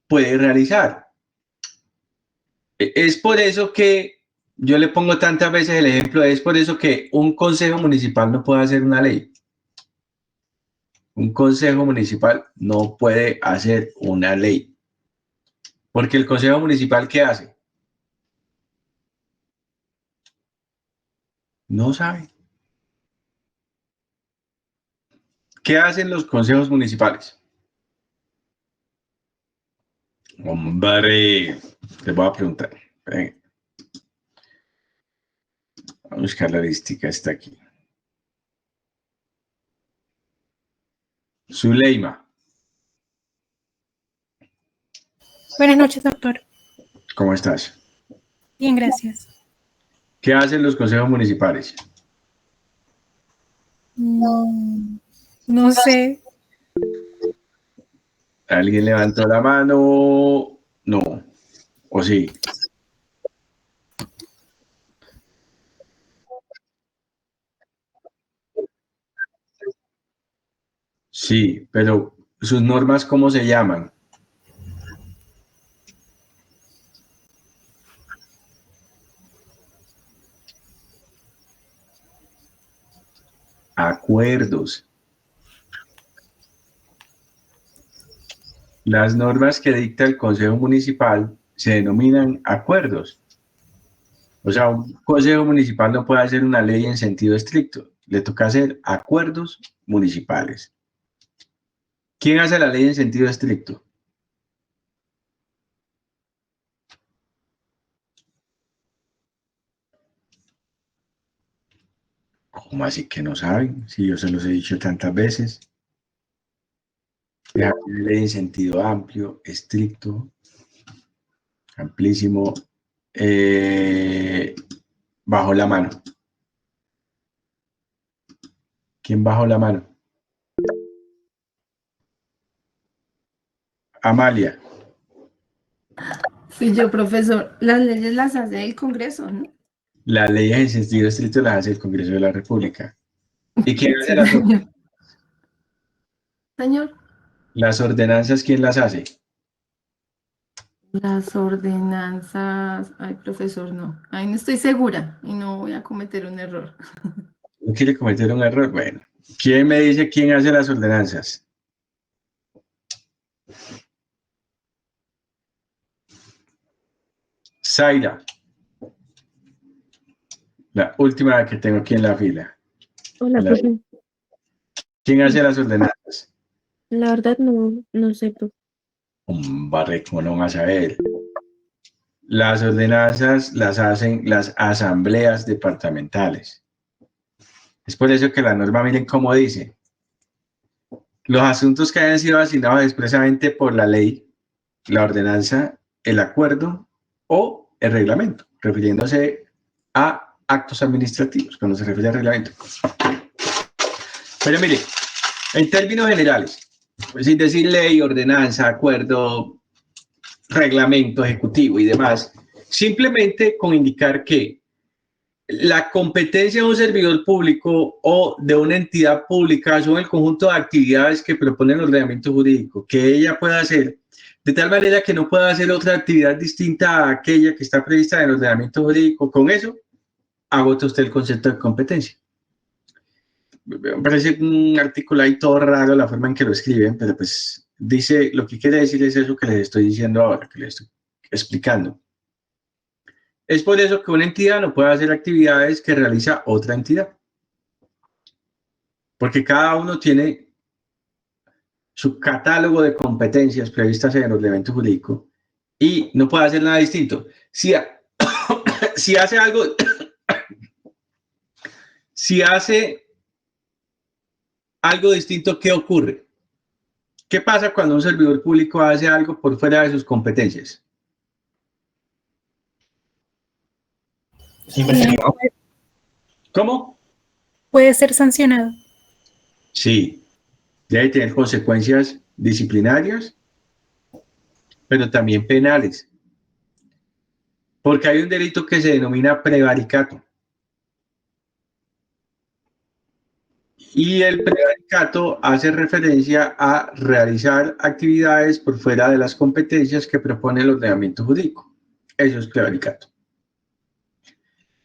A: puede realizar. Es por eso que yo le pongo tantas veces el ejemplo, es por eso que un consejo municipal no puede hacer una ley. Un consejo municipal no puede hacer una ley. Porque el consejo municipal, ¿qué hace? No sabe. ¿Qué hacen los consejos municipales? Hombre, les voy a preguntar. Venga. Vamos a buscar la listica, está aquí. Zuleima.
G: Buenas noches, doctor.
A: ¿Cómo estás?
G: Bien, gracias.
A: ¿Qué hacen los consejos municipales?
G: No sé.
A: ¿Alguien levantó la mano? No. ¿O sí? Sí, pero sus normas, ¿cómo se llaman? Acuerdos. Las normas que dicta el Consejo Municipal se denominan acuerdos. O sea, un Consejo Municipal no puede hacer una ley en sentido estricto. Le toca hacer acuerdos municipales. ¿Quién hace la ley en sentido estricto? ¿Cómo así que no saben? Si yo se los he dicho tantas veces. La ley en sentido amplio, estricto, amplísimo, bajo la mano. ¿Quién bajó la mano? Amalia.
H: Fui yo, profesor. Las leyes las hace el Congreso, ¿no?
A: Las leyes en sentido estricto las hace el Congreso de la República. ¿Y quién hace las ordenanzas?
H: Señor.
A: ¿Las ordenanzas quién las hace?
H: Las ordenanzas. Ay, profesor, no. Ay, no estoy segura y no voy a cometer un error.
A: ¿No quiere cometer un error? Bueno, ¿quién me dice quién hace las ordenanzas? Zaira. La última que tengo aquí en la fila.
I: Hola, profe.
A: ¿Quién hace las ordenanzas?
I: La verdad no sé, profe.
A: Hombre, ¿cómo no vas a ver? Las ordenanzas las hacen las asambleas departamentales. Es por eso que la norma, miren cómo dice. Los asuntos que hayan sido asignados expresamente por la ley, la ordenanza, el acuerdo o el reglamento, refiriéndose a actos administrativos, cuando se refiere al reglamento. Pero mire, en términos generales, pues sin decir ley, ordenanza, acuerdo, reglamento ejecutivo y demás, simplemente con indicar que la competencia de un servidor público o de una entidad pública son el conjunto de actividades que propone el ordenamiento jurídico, que ella pueda hacer de tal manera que no pueda hacer otra actividad distinta a aquella que está prevista en el ordenamiento jurídico. Con eso, agota usted el concepto de competencia. me parece un artículo ahí todo raro la forma en que lo escriben, pero pues dice, lo que quiere decir es eso que les estoy diciendo ahora, que les estoy explicando. Es por eso que una entidad no puede hacer actividades que realiza otra entidad, porque cada uno tiene su catálogo de competencias previstas en el ordenamiento jurídico y no puede hacer nada distinto. Si hace algo, si hace algo distinto, ¿qué ocurre? ¿Qué pasa cuando un servidor público hace algo por fuera de sus competencias?
D: Investigado.
A: ¿Cómo?
G: Puede ser sancionado.
A: Sí, debe tener consecuencias disciplinarias, pero también penales, porque hay un delito que se denomina prevaricato. Y el prevaricato hace referencia a realizar actividades por fuera de las competencias que propone el ordenamiento jurídico. Eso es prevaricato.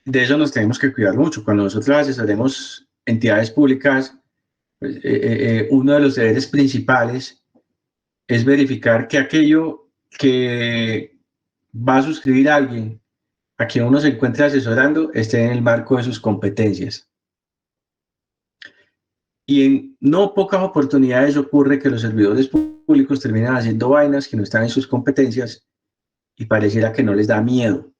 A: De eso nos tenemos que cuidar mucho. Cuando nosotros asesoremos entidades públicas, pues, uno de los deberes principales es verificar que aquello que va a suscribir a alguien a quien uno se encuentre asesorando esté en el marco de sus competencias. Y en no pocas oportunidades ocurre que los servidores públicos terminan haciendo vainas que no están en sus competencias y pareciera que no les da miedo.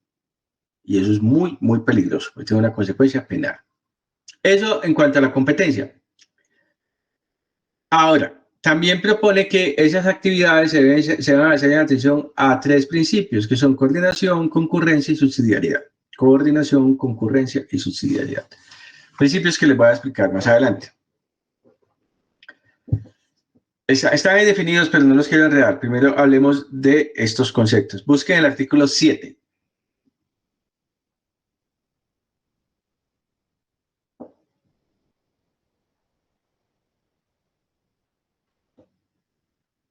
A: Y eso es muy, muy peligroso, porque tiene una consecuencia penal. Eso en cuanto a la competencia. Ahora, también propone que esas actividades se deben hacer en atención a tres principios, que son coordinación, concurrencia y subsidiariedad. Coordinación, concurrencia y subsidiariedad. Principios que les voy a explicar más adelante. Están bien definidos, pero no los quiero enredar. Primero hablemos de estos conceptos. Busquen el artículo 7.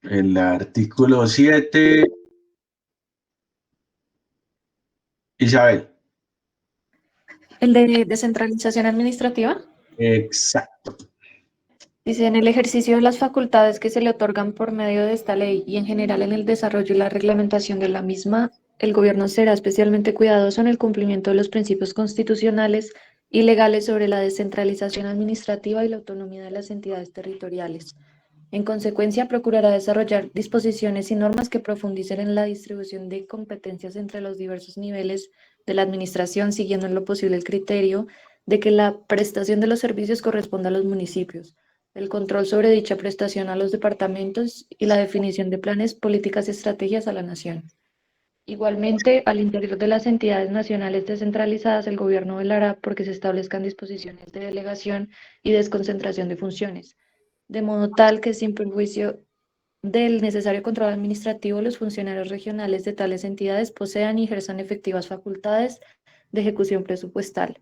A: El artículo 7. Isabel.
B: El de descentralización administrativa.
A: Exacto.
B: Dice, en el ejercicio de las facultades que se le otorgan por medio de esta ley y en general en el desarrollo y la reglamentación de la misma, el gobierno será especialmente cuidadoso en el cumplimiento de los principios constitucionales y legales sobre la descentralización administrativa y la autonomía de las entidades territoriales. En consecuencia, procurará desarrollar disposiciones y normas que profundicen en la distribución de competencias entre los diversos niveles de la administración, siguiendo en lo posible el criterio de que la prestación de los servicios corresponda a los municipios, el control sobre dicha prestación a los departamentos y la definición de planes, políticas y estrategias a la nación. Igualmente, al interior de las entidades nacionales descentralizadas, el gobierno velará porque se establezcan disposiciones de delegación y desconcentración de funciones, de modo tal que sin perjuicio del necesario control administrativo, los funcionarios regionales de tales entidades posean y ejerzan efectivas facultades de ejecución presupuestal,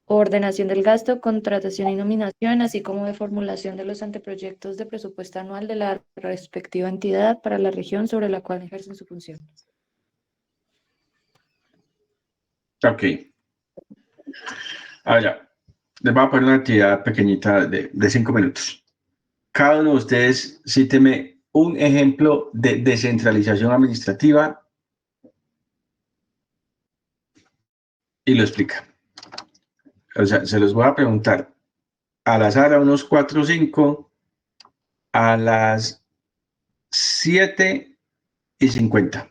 B: ordenación del gasto, contratación y nominación, así como de formulación de los anteproyectos de presupuesto anual de la respectiva entidad para la región sobre la cual ejercen su función.
A: Ok. Ahora, les voy a poner una actividad pequeñita de 5 minutos. Cada uno de ustedes cíteme un ejemplo de descentralización administrativa y lo explica. O sea, se los voy a preguntar al azar a unos 4 o 5 a las 7:50.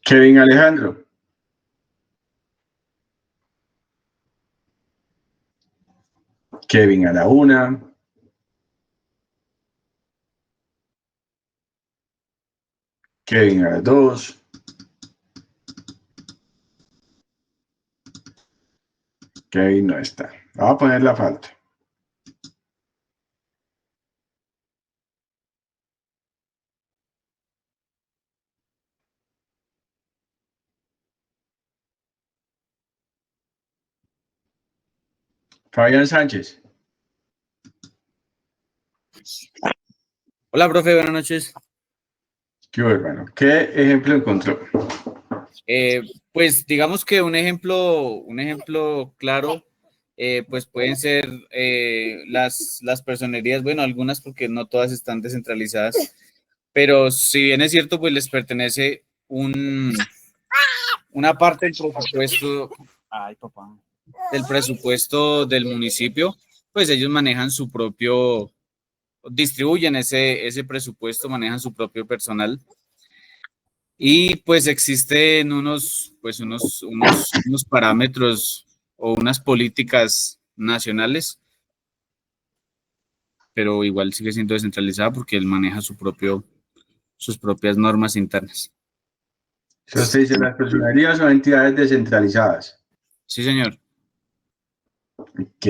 A: Kevin Alejandro. Kevin a la 1. Kevin a las 2. Kevin no está. Vamos a poner la falta. Fabián Sánchez.
J: Hola, profe, buenas noches.
A: ¿Qué hubo, hermano? ¿Qué ejemplo encontró?
J: Pues digamos que un ejemplo claro, pues pueden ser las personerías, bueno, algunas porque no todas están descentralizadas, pero si bien es cierto, pues les pertenece una parte del presupuesto, del presupuesto del municipio, pues ellos manejan su propio, distribuyen ese presupuesto, manejan su propio personal. Y pues existen unos parámetros o unas políticas nacionales, pero igual sigue siendo descentralizada porque él maneja sus propias normas internas.
A: Usted dice, las personerías son entidades descentralizadas.
J: Sí, señor.
A: Ok.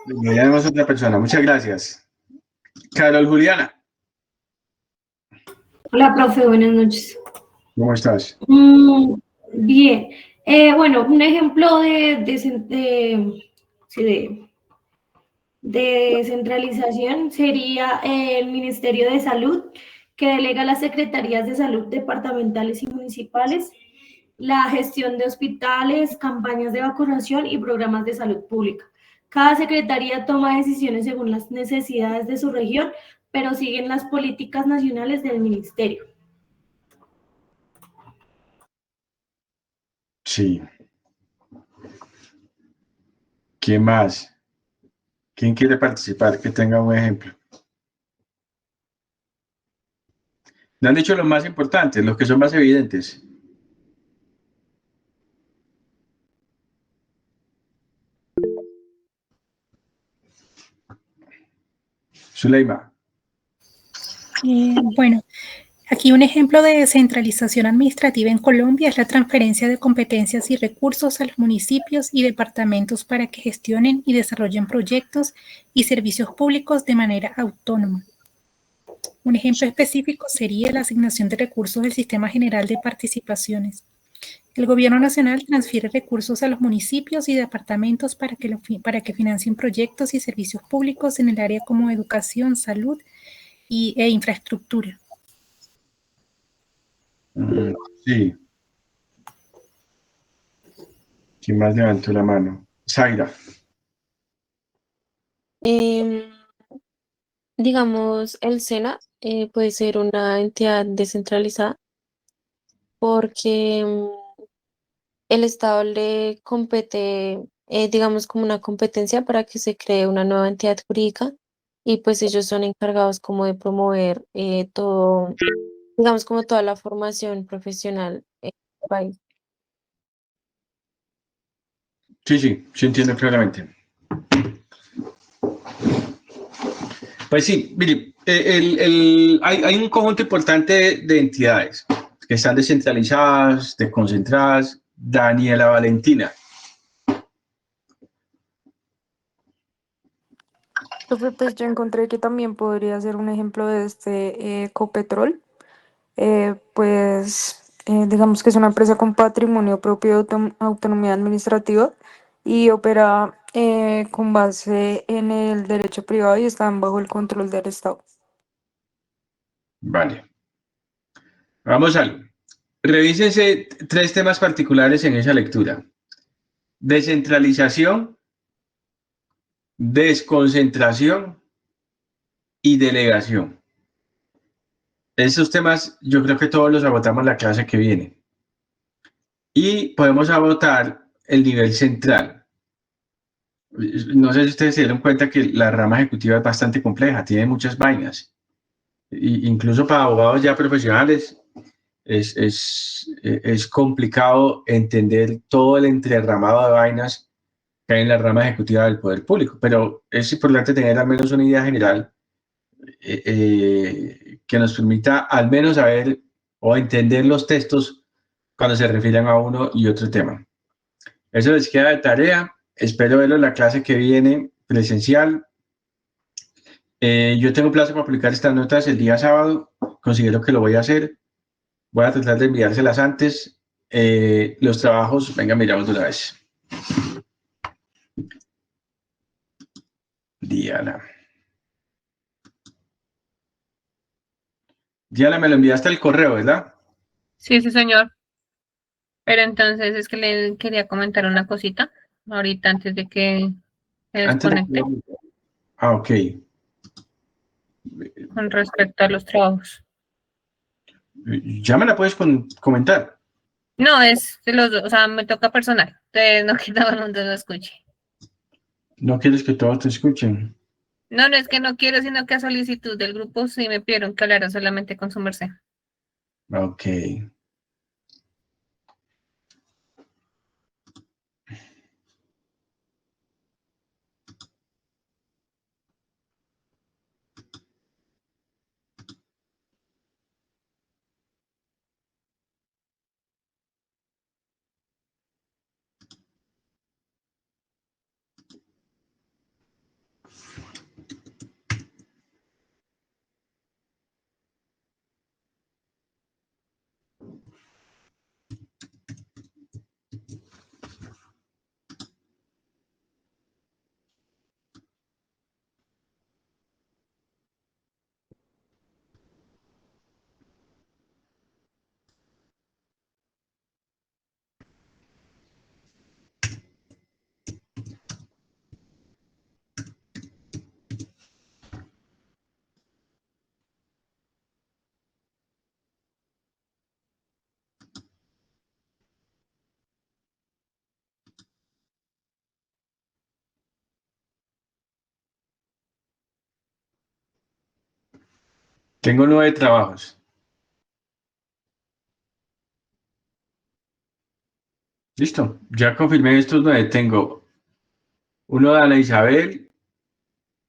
A: Miremos a otra persona. Muchas gracias. Carol Juliana.
K: Hola, profe, buenas noches.
A: ¿Cómo estás?
K: Bien. Bueno, un ejemplo de descentralización sería el Ministerio de Salud, que delega a las secretarías de salud departamentales y municipales la gestión de hospitales, campañas de vacunación y programas de salud pública. Cada secretaría toma decisiones según las necesidades de su región, pero siguen las políticas nacionales del ministerio.
A: Sí. ¿Quién más? ¿Quién quiere participar? Que tenga un ejemplo. Me han dicho los más importantes, los que son más evidentes. Zuleima.
G: Bueno, aquí un ejemplo de descentralización administrativa en Colombia es la transferencia de competencias y recursos a los municipios y departamentos para que gestionen y desarrollen proyectos y servicios públicos de manera autónoma. Un ejemplo específico sería la asignación de recursos del Sistema General de Participaciones. El Gobierno Nacional transfiere recursos a los municipios y departamentos para que financien proyectos y servicios públicos en el área como educación, salud e infraestructura.
A: Sí. ¿Quién más levantó la mano? Zaira.
I: Digamos, el SENA puede ser una entidad descentralizada porque el Estado le compete, digamos, como una competencia para que se cree una nueva entidad jurídica y pues ellos son encargados como de promover todo, digamos, como toda la formación profesional en el país.
A: Sí, entiendo claramente. Pues sí, mire, hay un conjunto importante de entidades que están descentralizadas, desconcentradas. Daniela Valentina.
B: Profe, pues yo encontré que también podría ser un ejemplo de este Ecopetrol. Digamos que es una empresa con patrimonio propio de autonomía administrativa y opera con base en el derecho privado y están bajo el control del Estado.
A: Vale. Vamos a algo. Revísense 3 temas particulares en esa lectura. Descentralización, desconcentración y delegación. Esos temas yo creo que todos los agotamos la clase que viene. Y podemos agotar el nivel central. No sé si ustedes se dieron cuenta que la rama ejecutiva es bastante compleja, tiene muchas vainas. incluso para abogados ya profesionales, es complicado entender todo el entrerramado de vainas que hay en la rama ejecutiva del poder público, pero es importante tener al menos una idea general que nos permita al menos saber o entender los textos cuando se refieren a uno y otro tema. Eso les queda de tarea. Espero verlo en la clase que viene presencial. Yo tengo plazo para publicar estas notas el día sábado. Considero que lo voy a hacer. Voy a tratar de enviárselas antes. Los trabajos, venga, miramos de una vez. Diana, me lo enviaste al correo, ¿verdad?
F: Sí, sí, señor. Pero entonces es que le quería comentar una cosita ahorita antes de que se desconecte
A: Ok.
F: con respecto a los trabajos.
A: Ya me la puedes comentar.
F: No, es de los dos, o sea, me toca personal. Entonces no que todo el mundo lo escuche.
A: ¿No quieres que todos te escuchen?
F: No, no es que no quiero, sino que a solicitud del grupo sí me pidieron que hablara solamente con su merced.
A: Ok. Tengo 9 trabajos. Listo, ya confirmé estos 9. Tengo uno de Ana Isabel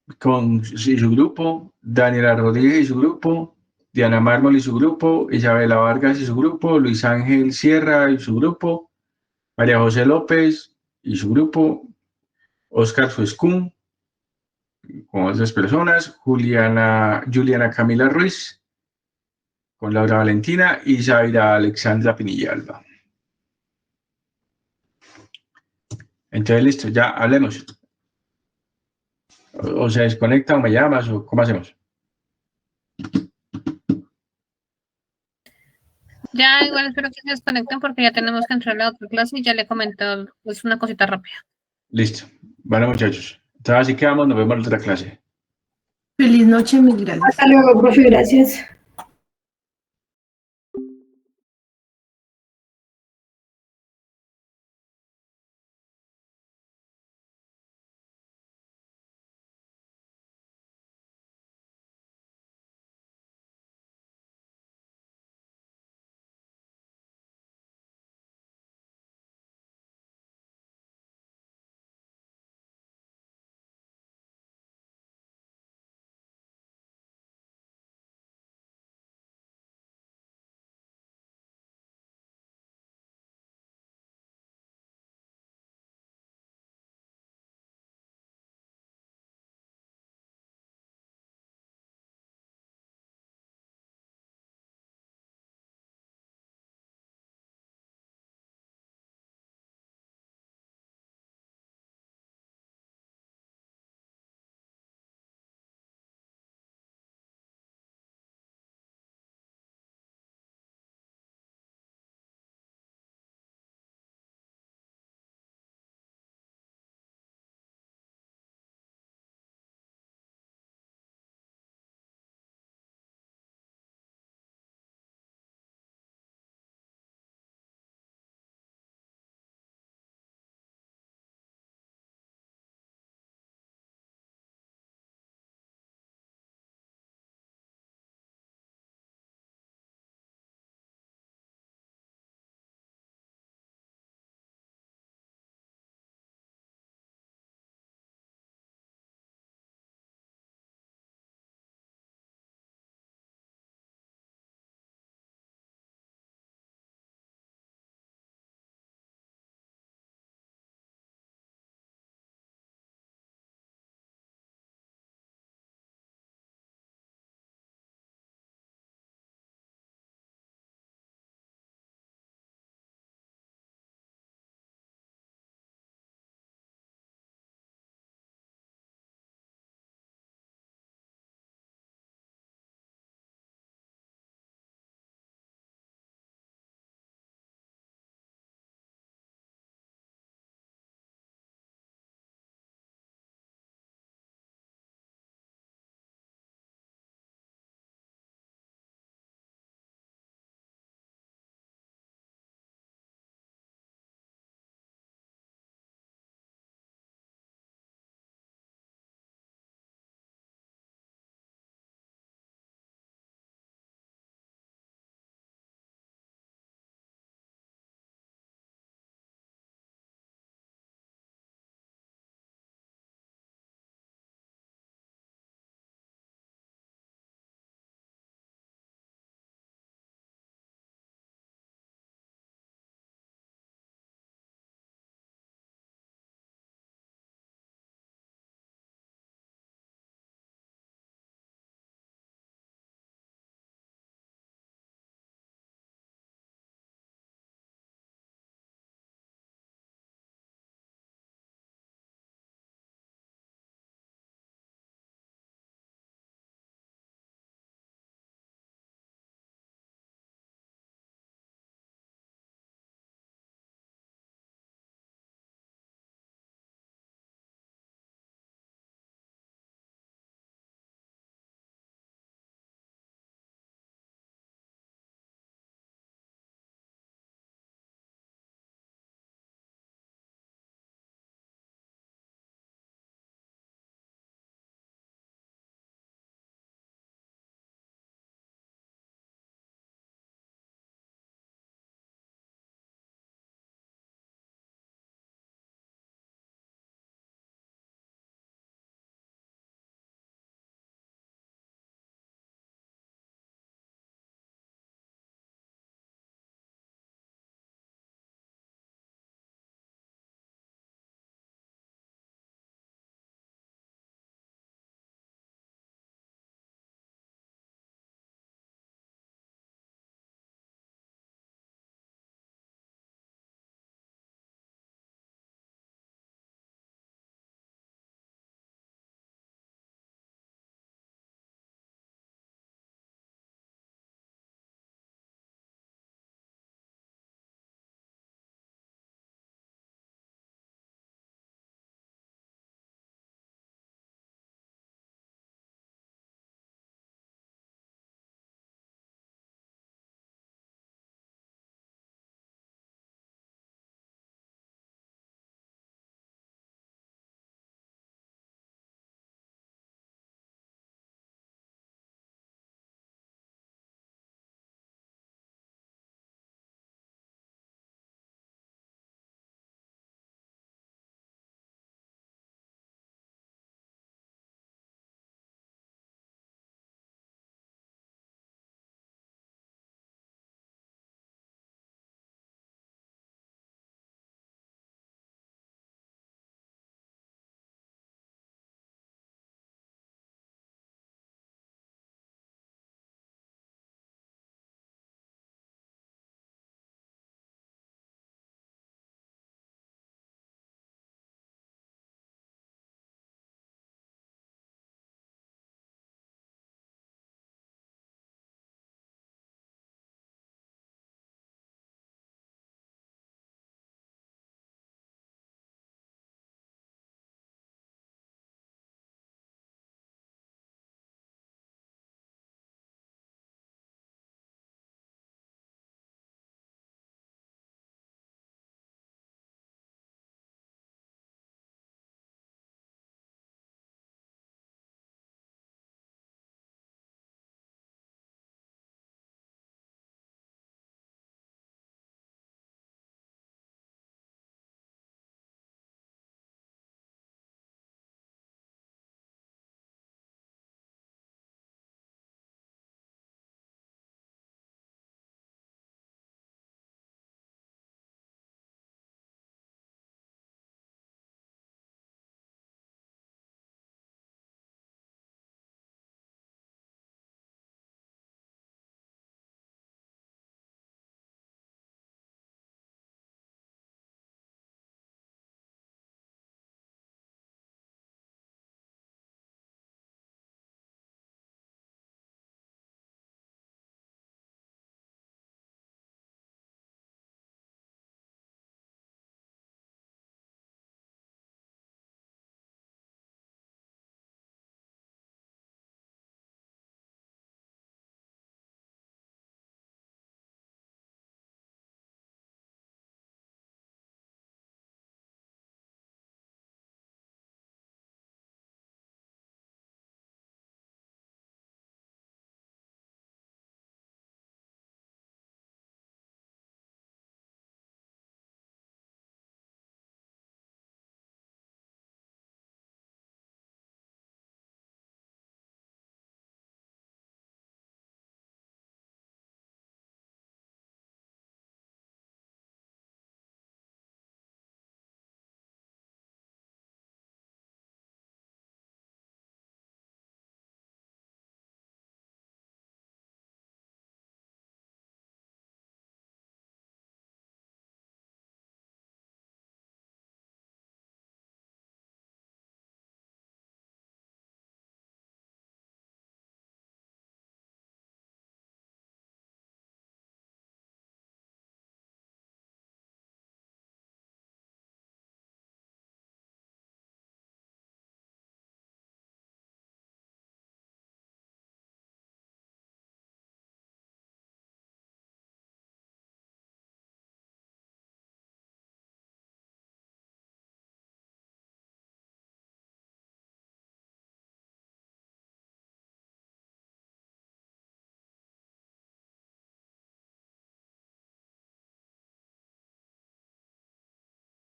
A: y su grupo, Daniela Rodríguez y su grupo, Diana Mármol y su grupo, Isabela Vargas y su grupo, Luis Ángel Sierra y su grupo, María José López y su grupo, Oscar Suescún con otras personas, Juliana Camila Ruiz con Laura Valentina y Zaira Alexandra Pinillalba. Entonces, listo, ya hablemos. O se desconecta o me llamas o cómo hacemos.
F: Ya igual espero que se desconecten porque ya tenemos que entrar a la otra clase y ya le comento pues una cosita rápida.
A: Listo. Bueno, muchachos. Entonces así quedamos, nos vemos en la otra clase.
H: Feliz noche, mil gracias.
E: Hasta luego, profe, gracias.